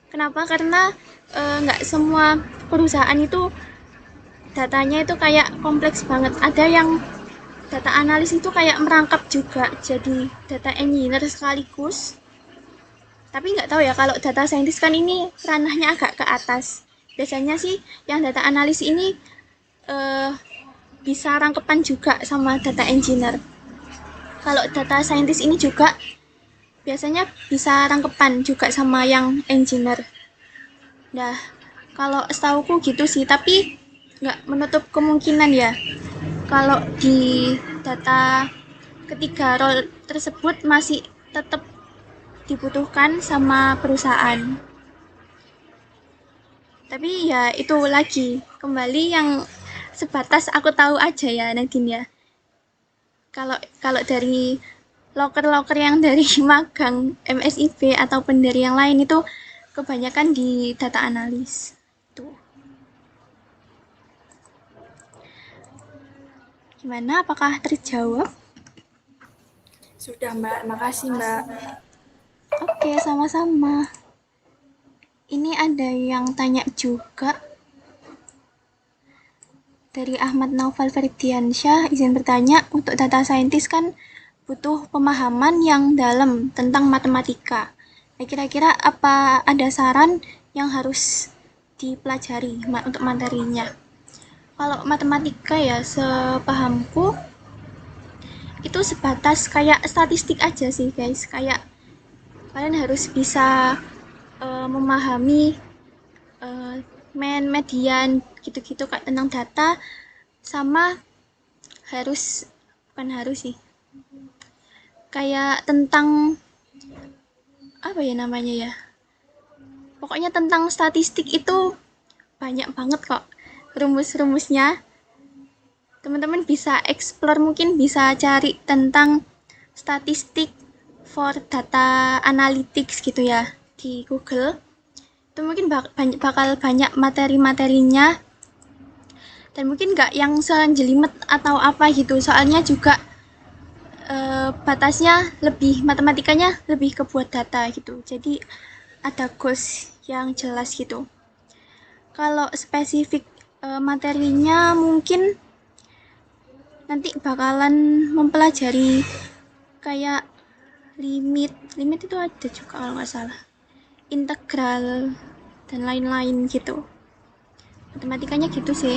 Speaker 10: Kenapa? Karena nggak semua perusahaan itu datanya itu kayak kompleks banget. Ada yang data analis itu kayak merangkap juga jadi data engineer sekaligus. Tapi nggak tahu ya, kalau data scientist kan ini ranahnya agak ke atas. Biasanya sih yang data analis ini bisa rangkepan juga sama data engineer. Kalau data scientist ini juga biasanya bisa rangkepan juga sama yang engineer. Nah, kalau setauku gitu sih, tapi nggak menutup kemungkinan ya. Kalau di data ketiga role tersebut masih tetap dibutuhkan sama perusahaan. Tapi ya itu lagi, kembali yang sebatas aku tahu aja ya Nadine ya. Kalau dari loker yang dari magang MSIB ataupun dari yang lain itu kebanyakan di data analis. Tuh. Gimana? Apakah terjawab?
Speaker 13: Sudah, Mbak. Makasih, Mbak.
Speaker 10: Oke, sama-sama. Ini ada yang tanya juga. dari Ahmad Naufal Ferdiansyah, izin bertanya, untuk data scientist kan butuh pemahaman yang dalam tentang matematika. Nah, kira-kira apa ada saran yang harus dipelajari untuk materinya? Kalau matematika ya sepahamku itu sebatas kayak statistik aja sih guys, kayak kalian harus bisa memahami median gitu-gitu kayak tentang data, sama bukan harus sih, kayak tentang apa ya namanya ya, pokoknya tentang statistik itu banyak banget kok rumus-rumusnya. Teman-teman bisa explore, mungkin bisa cari tentang statistik for data analytics gitu ya di Google. Itu mungkin bakal banyak materi-materinya, dan mungkin nggak yang sejelimet atau apa gitu, soalnya juga batasnya lebih, matematikanya lebih ke buat data gitu, jadi ada goals yang jelas gitu. Kalau spesifik materinya mungkin nanti bakalan mempelajari kayak limit itu ada juga kalau nggak salah, integral dan lain-lain gitu. Matematikanya gitu sih.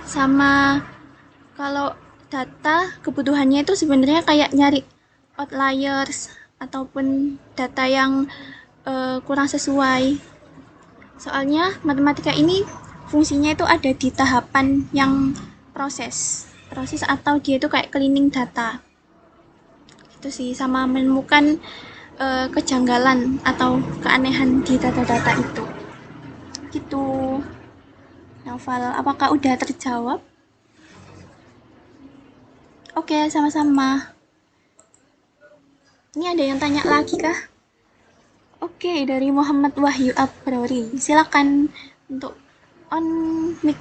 Speaker 10: Sama kalau data kebutuhannya itu sebenarnya kayak nyari outliers ataupun data yang kurang sesuai. Soalnya matematika ini fungsinya itu ada di tahapan yang proses atau dia itu kayak cleaning data itu sih, sama menemukan kejanggalan atau keanehan di data-data itu gitu. Naufal, apakah udah terjawab? Oke, sama-sama. Ini ada yang tanya lagi kah? Oke, dari Muhammad Wahyu Abrori, silakan untuk on mic.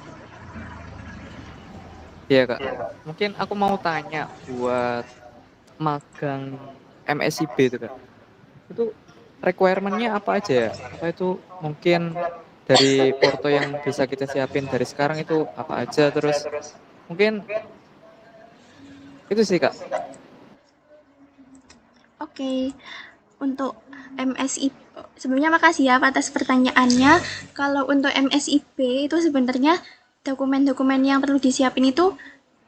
Speaker 14: Iya Kak, mungkin aku mau tanya buat magang MSIB itu Kak, itu requirement-nya apa aja ya? Apa itu mungkin dari porto yang bisa kita siapin dari sekarang itu apa aja, terus mungkin itu sih Kak.
Speaker 10: Oke, untuk MSIB, sebelumnya makasih ya atas pertanyaannya. Kalau untuk MSIB itu sebenarnya dokumen-dokumen yang perlu disiapin itu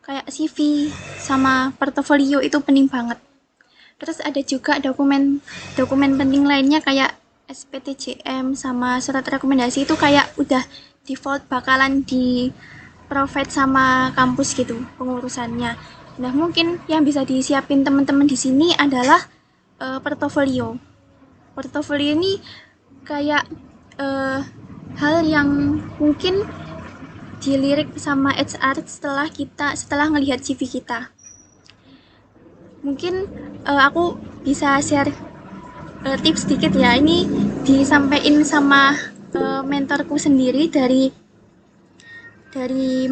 Speaker 10: kayak CV sama portofolio, itu penting banget. Terus ada juga dokumen penting lainnya kayak SPTJM sama surat rekomendasi, itu kayak udah default bakalan di provide sama kampus gitu pengurusannya. Nah, mungkin yang bisa disiapin teman-teman di sini adalah portofolio. Portofolio ini kayak hal yang mungkin dilirik sama HR setelah ngelihat CV kita. Mungkin aku bisa share tips sedikit ya. Ini disampaikan sama mentorku sendiri dari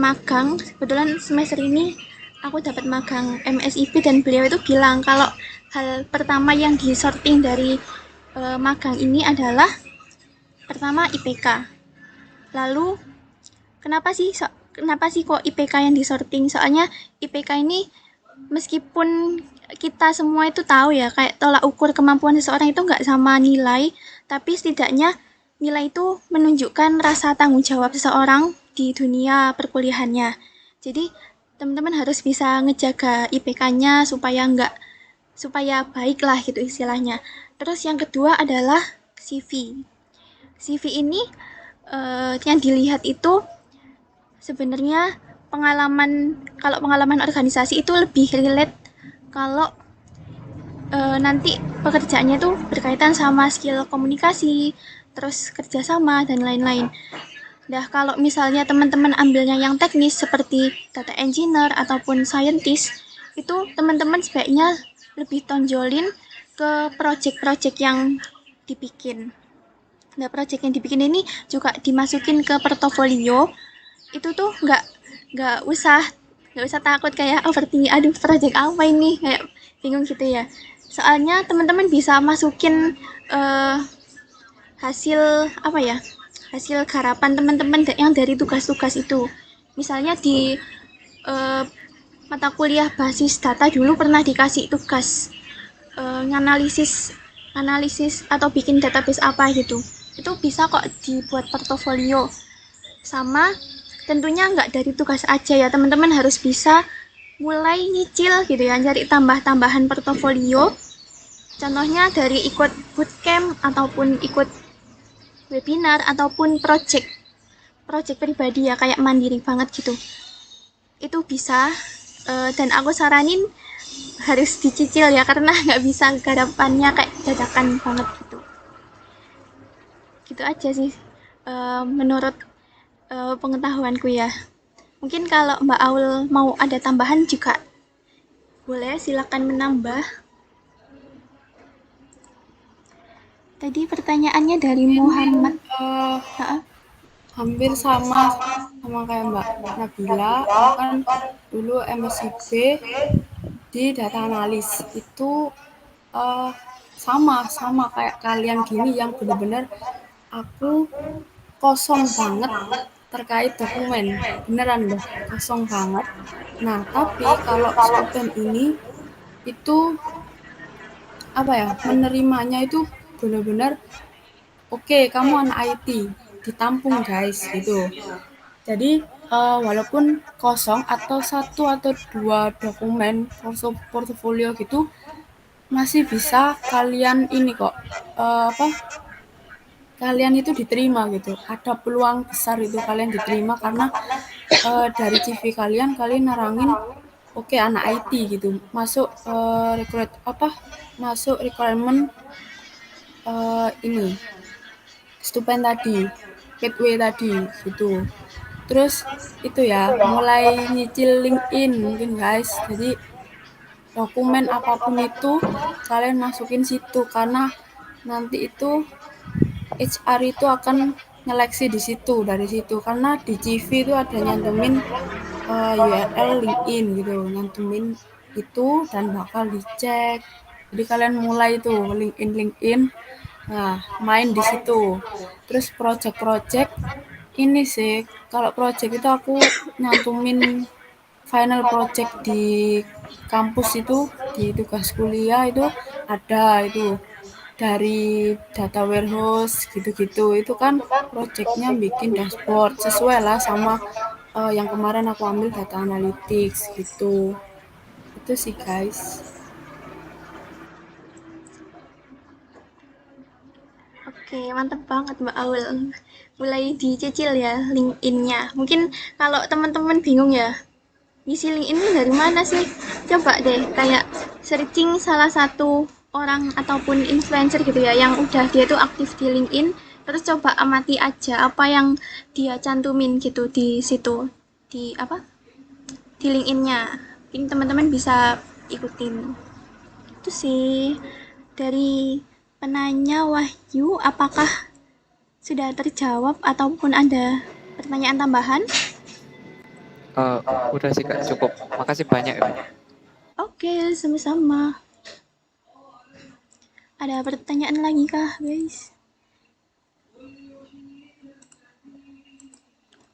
Speaker 10: magang. Kebetulan semester ini aku dapat magang MSIB, dan beliau itu bilang kalau hal pertama yang disorting dari magang ini adalah pertama IPK. Lalu kenapa sih kok IPK yang disorting? Soalnya IPK ini meskipun kita semua itu tahu ya, kayak tolak ukur kemampuan seseorang itu nggak sama nilai, tapi setidaknya nilai itu menunjukkan rasa tanggung jawab seseorang di dunia perkuliahannya. Jadi teman-teman harus bisa ngejaga IPK-nya supaya baik lah gitu istilahnya. Terus yang kedua adalah CV. CV ini yang dilihat itu sebenarnya kalau pengalaman organisasi itu lebih relate kalau nanti pekerjaannya itu berkaitan sama skill komunikasi, terus kerjasama dan lain-lain. Nah, kalau misalnya teman-teman ambilnya yang teknis seperti data engineer ataupun scientist, itu teman-teman sebaiknya lebih tonjolin ke project-project yang dibikin. Nah, project yang dibikin ini juga dimasukin ke portofolio. Itu tuh nggak usah takut kayak overthinking, aduh project apa ini, kayak bingung gitu ya. Soalnya teman-teman bisa masukin hasil garapan teman-teman yang dari tugas-tugas itu. Misalnya di mata kuliah basis data dulu pernah dikasih tugas analisis atau bikin database apa gitu. Itu bisa kok dibuat portofolio. Sama tentunya nggak dari tugas aja ya, teman-teman harus bisa mulai nyicil gitu ya, cari tambahan portofolio. Contohnya dari ikut bootcamp ataupun ikut webinar ataupun project pribadi ya, kayak mandiri banget gitu. Itu bisa dan aku saranin harus dicicil ya, karena nggak bisa garapannya kayak dadakan banget gitu. Gitu aja sih menurut pengetahuanku ya. Mungkin kalau Mbak Aul mau ada tambahan juga boleh, silakan menambah. Tadi pertanyaannya dari Muhammad.
Speaker 1: Hampir sama kayak Mbak Nabila. Aku kan dulu MSIB di data analis. Itu sama kayak kalian gini, yang bener-bener aku kosong banget terkait dokumen, beneran loh, kosong banget. Nah, tapi kalau Stupen ini itu menerimanya itu bener-bener oke, kamu anak IT, ditampung guys gitu. Jadi walaupun kosong atau 1 atau 2 dokumen portofolio gitu, masih bisa kalian ini kok kalian itu diterima gitu. Ada peluang besar itu kalian diterima karena dari CV kalian narangin oke, anak IT gitu. Masuk masuk requirement ini Stupen tadi, Gateway tadi gitu. Terus itu ya, mulai nyicil LinkedIn mungkin guys. Jadi dokumen apapun itu kalian masukin situ, karena nanti itu HR itu akan nyeleksi di situ, dari situ. Karena di CV itu ada nyantumin URL LinkedIn gitu, nyantumin itu dan bakal dicek. Jadi kalian mulai tuh LinkedIn, nah main di situ. Terus project ini sih, kalau project itu aku nyantumin final project di kampus itu, di tugas kuliah itu ada itu dari data warehouse gitu-gitu. Itu kan projectnya bikin dashboard sesuai lah sama yang kemarin aku ambil data analytics gitu. Itu sih guys.
Speaker 10: Oke, mantep banget Mbak Aul. Mulai dicicil ya LinkedIn-nya. Mungkin kalau teman-teman bingung ya, ngisi LinkedIn ini dari mana sih? Coba deh kayak searching salah satu orang ataupun influencer gitu ya, yang udah dia tuh aktif di LinkedIn, terus coba amati aja apa yang dia cantumin gitu di situ, di di LinkedIn-nya. Mungkin teman-teman bisa ikutin. Itu sih dari penanya Wahyu, apakah sudah terjawab ataupun ada pertanyaan tambahan?
Speaker 14: Udah sih Kak, cukup. Makasih banyak ya.
Speaker 10: Oke, sama-sama. Ada pertanyaan lagi kah, guys?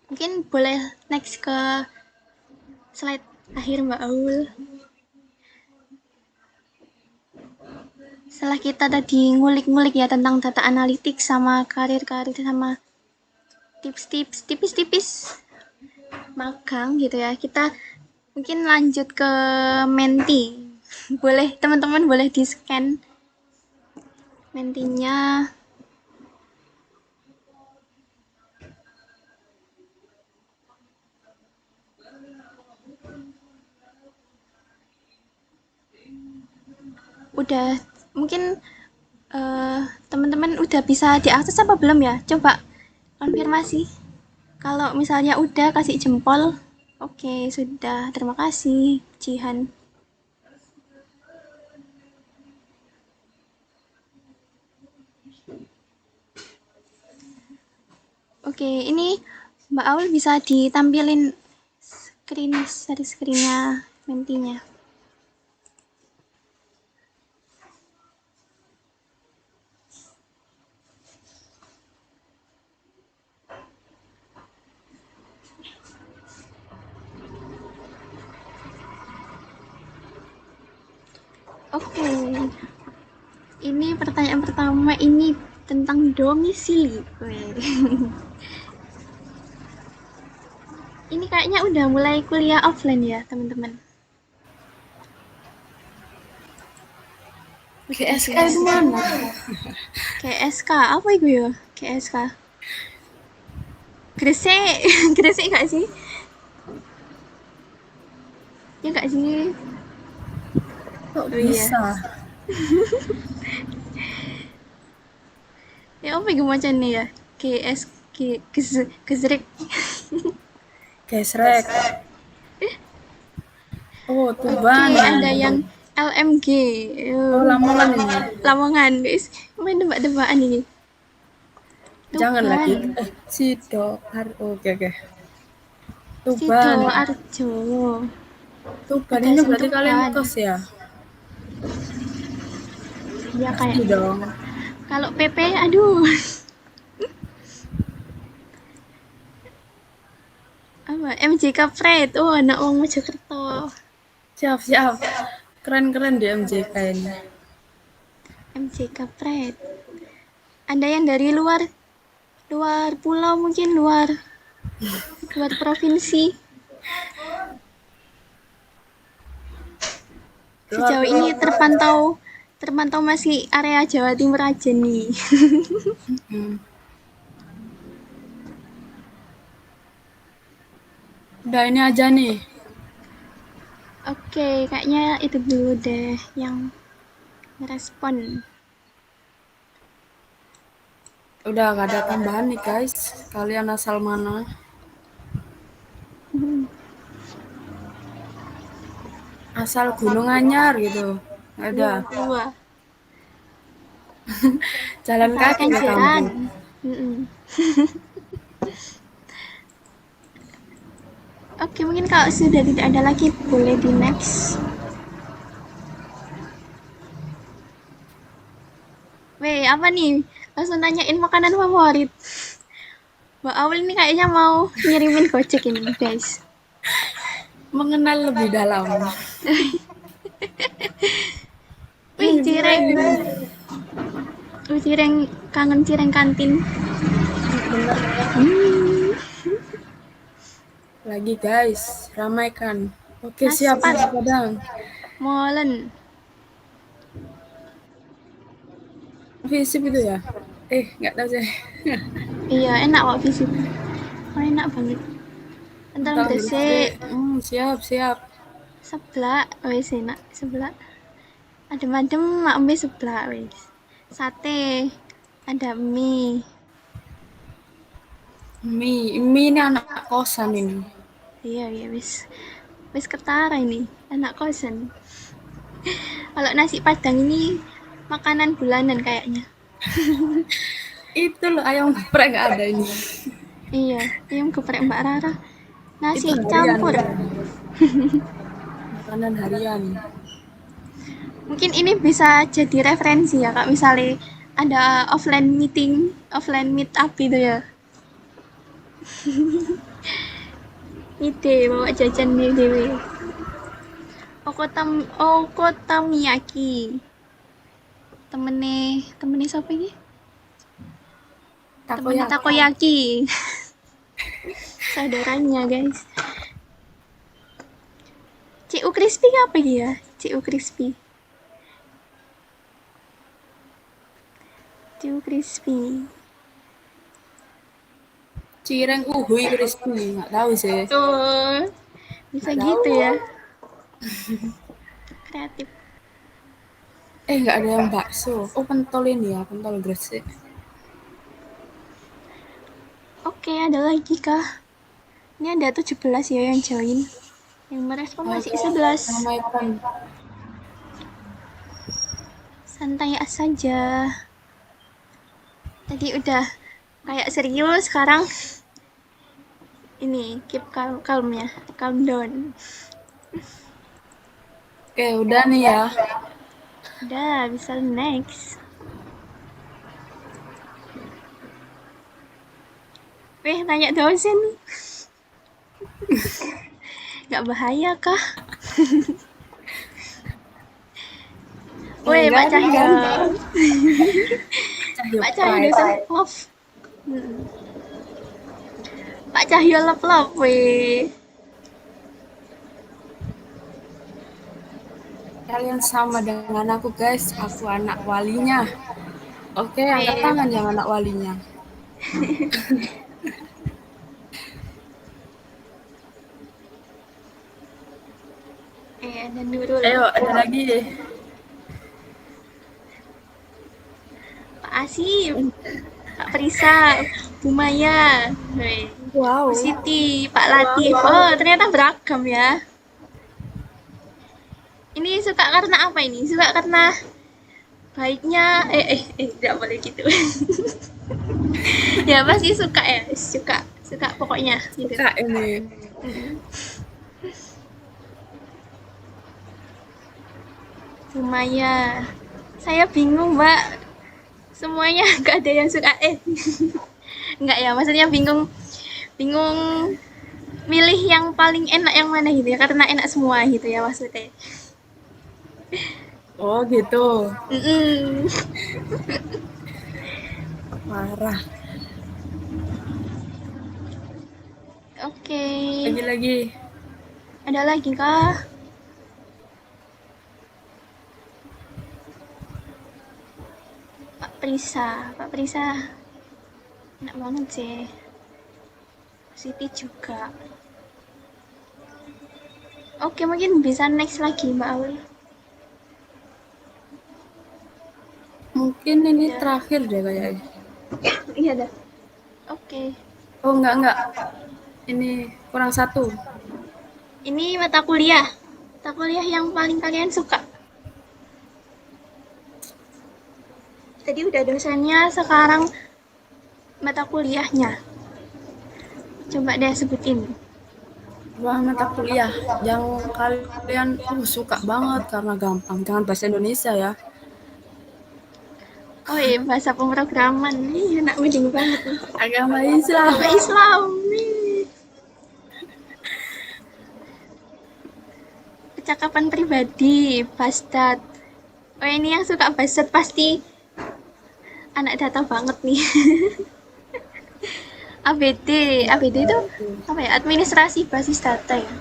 Speaker 10: Mungkin boleh next ke slide akhir Mbak Aul. Setelah kita tadi ngulik-ngulik ya tentang data analytics sama karir-karir sama tips-tips tipis-tipis magang gitu ya, kita mungkin lanjut ke menti. Boleh, teman-teman boleh di-scan mentinya. Udah, mungkin teman-teman udah bisa diakses apa belum ya? Coba konfirmasi. Kalau misalnya udah, kasih jempol. Oke, sudah. Terima kasih, Jihan. Oke, ini Mbak Aul bisa ditampilin screen-nya mentinya. Oke. Ini pertanyaan pertama ini tentang domisili. Ini kayaknya udah mulai kuliah offline ya, teman-teman.
Speaker 1: GSK itu mana?
Speaker 10: GSK apa itu ya? GSK. Gresik, Gresik nggak sih? Ya nggak sih?
Speaker 1: Kok bisa?
Speaker 10: Ya apa yang macam nih ya? Gesrek.
Speaker 1: Gesrek. Oh, Tuban.
Speaker 10: Oke, ada yang LMG.
Speaker 1: Oh, Lamongan ini.
Speaker 10: Lamongan, guys. Main tebak-tebakan ini.
Speaker 1: Jangan
Speaker 10: Tuban.
Speaker 1: lagi. Oke. Tuban.
Speaker 10: Sidoarjo.
Speaker 1: Tuban ini berarti kalian kos ya?
Speaker 10: Ya kayak
Speaker 1: dong.
Speaker 10: Kalau PP, aduh. Apa? MJK Pride. Oh, anak wong Mojokerto.
Speaker 1: Siap. Keren di MJK ini.
Speaker 10: MJK Pride. Ada yang dari luar pulau mungkin, luar provinsi. Sejauh ini terpantau masih area Jawa Timur aja nih.
Speaker 1: Udah ini aja nih.
Speaker 10: Oke, kayaknya itu dulu deh yang merespon.
Speaker 1: Udah gak ada tambahan nih guys. Kalian asal mana? Asal Gunung Anyar gitu. Ada. Jalan kaki ke kampung.
Speaker 10: Oke, mungkin kalau sudah tidak ada lagi boleh di next. Weh, apa nih? Langsung nanyain makanan favorit. Mbak Aul ini kayaknya mau ngirimin Gojek ini, guys.
Speaker 1: Mengenal lebih dalam.
Speaker 10: Wih, cireng kangen cireng kantin.
Speaker 1: Lagi guys, ramaikan. Oke, siap Padang.
Speaker 10: Molen.
Speaker 1: Visip itu ya? Nggak tahu sih.
Speaker 10: Iya, enak kok visip. Oh, enak banget. Entar Gresik.
Speaker 1: Siap.
Speaker 10: Seblak, wes enak seblak. Adem-adem mak mie seblak wes. Sate, ada mie.
Speaker 1: Mie ini anak kosan ini.
Speaker 10: Iya wes ketara ini anak kosan. Kalau nasi Padang ini makanan bulanan kayaknya.
Speaker 1: Itu loh ayam geprek nggak ada ini.
Speaker 10: Iya, ayam geprek Mbak Rara. Nasi campur.
Speaker 1: Makanan harian.
Speaker 10: Mungkin ini bisa jadi referensi ya Kak, misalnya ada offline meet up gitu ya. Ide bawa jajan nih dewe. Okotamiyaki. Temennya siapa ini? Takoyaki. Saudaranya guys. CU Crispy apa ya? CU Crispy.
Speaker 1: Cireng uhui crispy, nggak tahu sih.
Speaker 10: Tuh, bisa nggak gitu tahu. Ya. Kreatif.
Speaker 1: Nggak ada yang bakso. Oh, pentol ini ya, pentol Gresik.
Speaker 10: Oke, ada lagi kah? Ini ada 17 ya yang join. Yang merespon masih 11. Santai saja. Tadi udah kayak serius, sekarang ini keep calm ya, calm down.
Speaker 1: Oke, udah nih ya.
Speaker 10: Udah, bisa next. Weh, tanya dosen. Gak bahaya kah? Woi, Pak
Speaker 1: Enggak
Speaker 10: Cahyo.
Speaker 1: kan? Cahyo
Speaker 10: Pak Cahyo
Speaker 1: Pride.
Speaker 10: dosen love. Pak Cahyo love weh.
Speaker 1: Kalian sama dengan aku guys, aku anak walinya. Oke, angkat tangan yang anak walinya.
Speaker 10: Ada Nurul.
Speaker 1: Ayo, ada lagi.
Speaker 10: Pak Asif, Kak Prisa, Bu Maya,
Speaker 1: wow.
Speaker 10: Bu Siti, Pak Latif. Oh, ternyata beragam ya. Ini suka karena apa ini? Suka karena baiknya tidak boleh gitu. Ya pasti suka ya, suka pokoknya gitu.
Speaker 1: Suka ini.
Speaker 10: Bu Maya, saya bingung Mbak, semuanya gak ada yang suka enggak ya, maksudnya bingung milih yang paling enak yang mana gitu ya, karena enak semua gitu ya maksudnya.
Speaker 1: Oh gitu.
Speaker 10: Parah. Oke.
Speaker 1: Lagi.
Speaker 10: Ada lagi kah? Pak Prisa. Enak banget sih. Siti juga. Oke, mungkin bisa next lagi Mbak Aul.
Speaker 1: Mungkin ini terakhir deh kayaknya.
Speaker 10: Iya dah. Oke.
Speaker 1: Oh enggak. Ini kurang satu.
Speaker 10: Ini mata kuliah yang paling kalian suka. Tadi udah dosennya, sekarang mata kuliahnya. Coba deh sebutin.
Speaker 1: Wah, mata kuliah yang kalian suka banget karena gampang. Jangan bahasa Indonesia ya.
Speaker 10: Oh iya, bahasa pemrograman. Ih, anak mending banget nih.
Speaker 1: Agama Islam.
Speaker 10: Percakapan pribadi, Bastard. Oh ini yang suka Bastard pasti anak data banget nih. ABD itu apa ya? Administrasi basis data ya.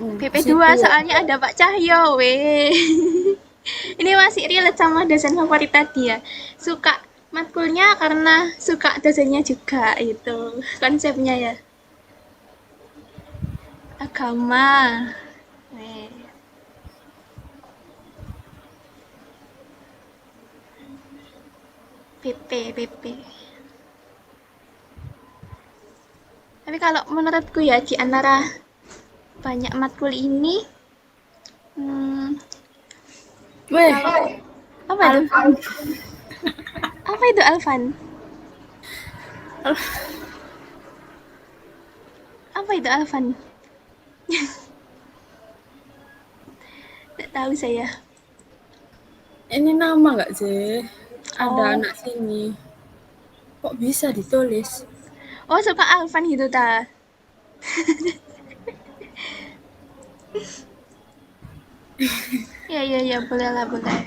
Speaker 10: PP2 soalnya ada Pak Cahyo, weh. Ini masih relate sama dosen favorit tadi ya. Suka matkulnya karena suka dosennya juga, itu konsepnya ya. Agama. PP. Tapi kalau menurutku ya, di antara banyak matkul ini, apa itu Alvan? Apa itu Alvan? Tidak tahu saya.
Speaker 1: Ini nama nggak sih? Ada anak sini. Kok bisa ditulis?
Speaker 10: Oh, suka Alvan gitu ta? Ya, boleh.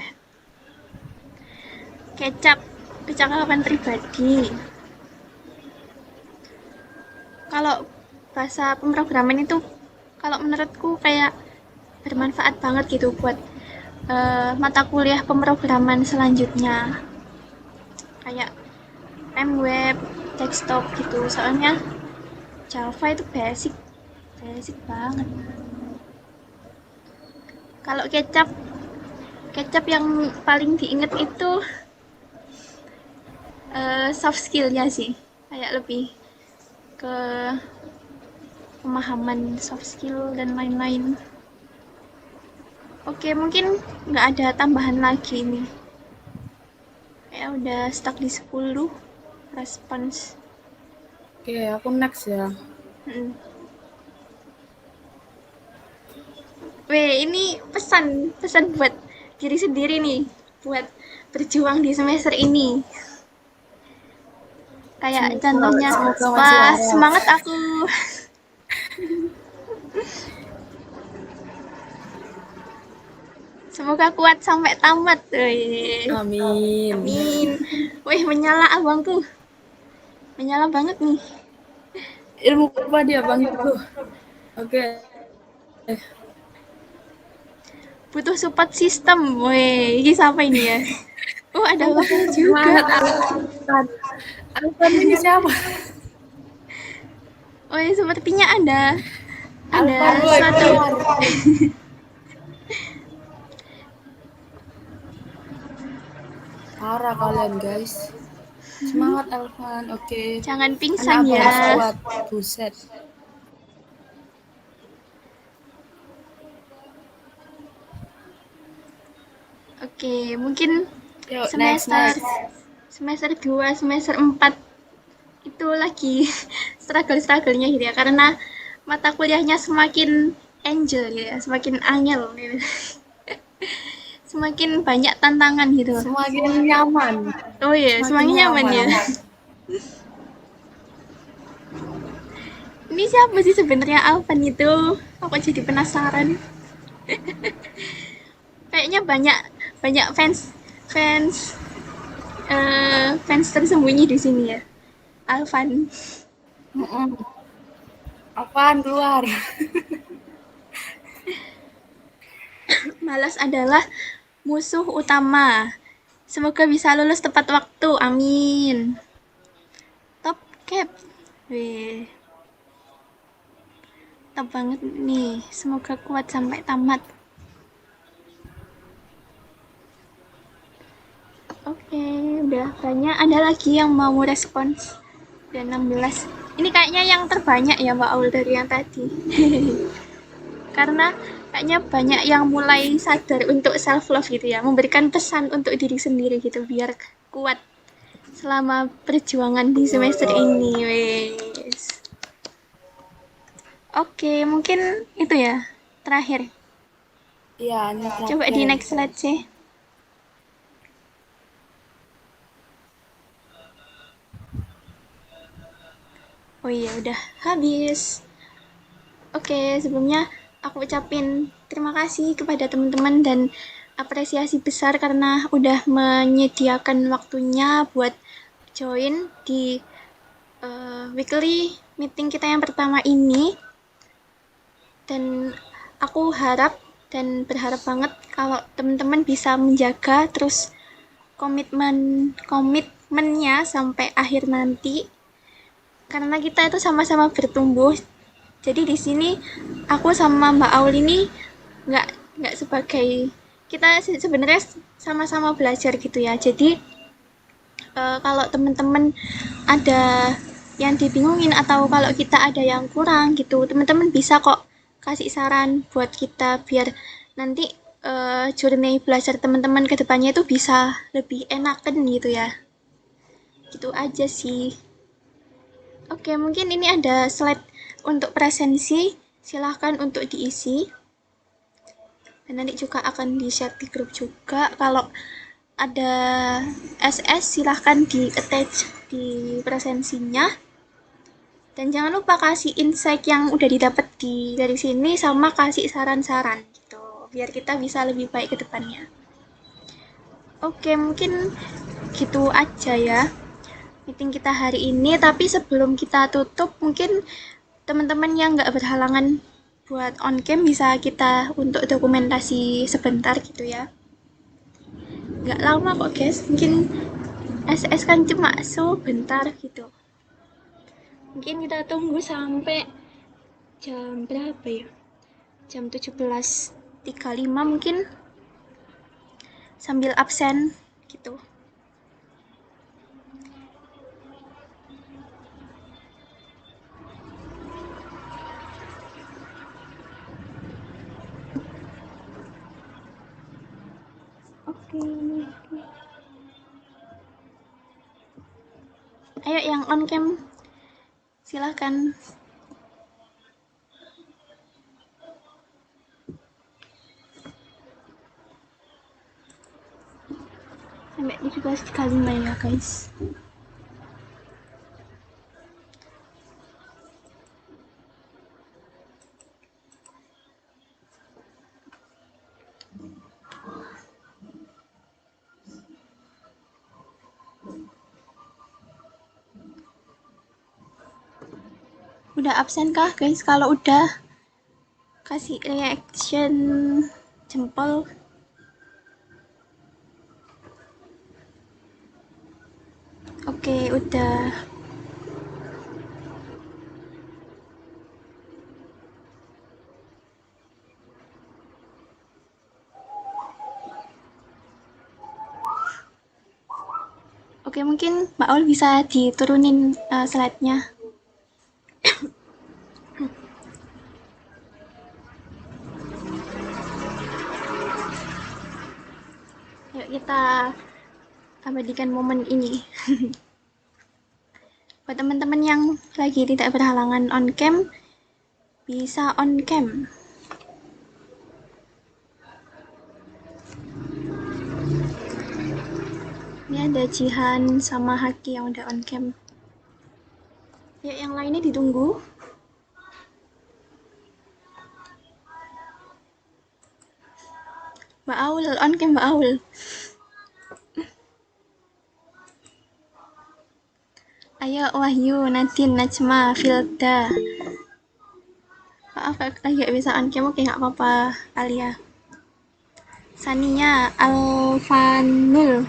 Speaker 10: Kecap, percakapan pribadi. Kalau bahasa pemrograman itu, kalau menurutku kayak bermanfaat banget gitu buat mata kuliah pemrograman selanjutnya. Kayak web, desktop gitu. Soalnya Java itu basic banget. Kalau kecap yang paling diinget itu soft skill-nya sih. Kayak lebih ke pemahaman soft skill dan lain-lain. Oke, mungkin nggak ada tambahan lagi nih. Kayak udah stuck di 10 respons.
Speaker 1: Oke, aku next ya.
Speaker 10: Ini pesan buat diri sendiri nih, buat berjuang di semester ini. Kayak contohnya, wah semangat aku. Semoga kuat sampai tamat. Wih.
Speaker 1: Amin.
Speaker 10: Amin. Wih, menyala abangku. Menyala banget nih.
Speaker 1: Ilmu apa dia abangku? Oke.
Speaker 10: Butuh support system. Wih, ini siapa ini ya? Oh, ada abangnya juga.
Speaker 1: Semangat Alfan. Alfan ini siapa?
Speaker 10: Oh, sepertinya ada
Speaker 1: Alfan,
Speaker 10: satu.
Speaker 1: Parah kalian guys. Semangat Alfan. Oke.
Speaker 10: Jangan pingsan
Speaker 1: Anak
Speaker 10: ya.
Speaker 1: abang kuat. Buset.
Speaker 10: Oke, mungkin
Speaker 1: Yuk,
Speaker 10: semester
Speaker 1: next.
Speaker 10: 2, semester 4 itu lagi struggle-strugglenya gitu ya, karena mata kuliahnya semakin angel gitu ya, semakin angel gitu. Semakin banyak tantangan gitu.
Speaker 1: Semakin nyaman.
Speaker 10: Oh iya, semakin nyaman ya. Ini siapa sih sebenarnya Alvan itu? Aku jadi penasaran. Kayaknya banyak fans tersembunyi di sini ya. Alvan.
Speaker 1: Alvan keluar.
Speaker 10: Malas adalah musuh utama. Semoga bisa lulus tepat waktu. Amin. Top cap. Wih. Top banget nih. Semoga kuat sampai tamat. Oke, udah banyak. Ada lagi yang mau respons? Udah 16. Ini kayaknya yang terbanyak ya Mbak Aul dari yang tadi. Karena kayaknya banyak yang mulai sadar untuk self love gitu ya, memberikan pesan untuk diri sendiri gitu biar kuat selama perjuangan di semester ini. Wes. Oke, mungkin itu ya terakhir.
Speaker 1: Iya, ini terakhir.
Speaker 10: Coba di next slide sih. Oh iya, udah habis. Oke, sebelumnya aku ucapin terima kasih kepada teman-teman dan apresiasi besar karena udah menyediakan waktunya buat join di weekly meeting kita yang pertama ini. Dan aku harap dan berharap banget kalau teman-teman bisa menjaga terus komitmennya sampai akhir nanti. Karena kita itu sama-sama bertumbuh. Jadi di sini aku sama Mbak Aul ini nggak sebagai, kita sebenarnya sama-sama belajar gitu ya. Jadi kalau teman-teman ada yang dibingungin atau kalau kita ada yang kurang gitu, teman-teman bisa kok kasih saran buat kita biar nanti journey belajar teman-teman ke depannya itu bisa lebih enakan gitu ya. Gitu aja sih. Oke, mungkin ini ada slide untuk presensi, silahkan untuk diisi. Dan nanti juga akan di-share di grup juga. Kalau ada SS, silahkan di-attach di presensinya. Dan jangan lupa kasih insight yang udah didapat dari sini, sama kasih saran-saran gitu, biar kita bisa lebih baik ke depannya. Oke, mungkin gitu aja ya meeting kita hari ini. Tapi sebelum kita tutup, mungkin teman-teman yang nggak berhalangan buat on cam bisa kita untuk dokumentasi sebentar gitu ya. Nggak lama kok guys, mungkin SS kan cuma sebentar gitu. Mungkin kita tunggu sampai jam berapa ya? Jam 17.35 mungkin, sambil absen gitu. Oke. Ayo yang on cam silahkan. Sampai 17.35 ya guys. Udah absen kah guys? Kalau udah, kasih reaction jempol. Oke, udah. Oke, mungkin Mbak Aul bisa diturunin slide-nya. Yuk kita abadikan momen ini. Buat teman-teman yang lagi tidak berhalangan on cam, bisa on cam. Ini ada Jihan sama Haki yang udah on cam. Yuk yang lainnya ditunggu. Mbak Aul, on cam Mbak Aul. Ayo Wahyu, Nadine, Najma, Filda. Maaf agak bisa on cam, oke nggak apa-apa Alia. Sania, Alfanul,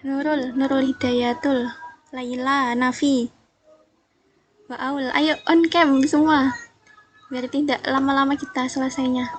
Speaker 10: Nurul Hidayatul, Laila, Nafi, Mbak Aul. Ayo on cam semua, biar tidak lama-lama kita selesainya.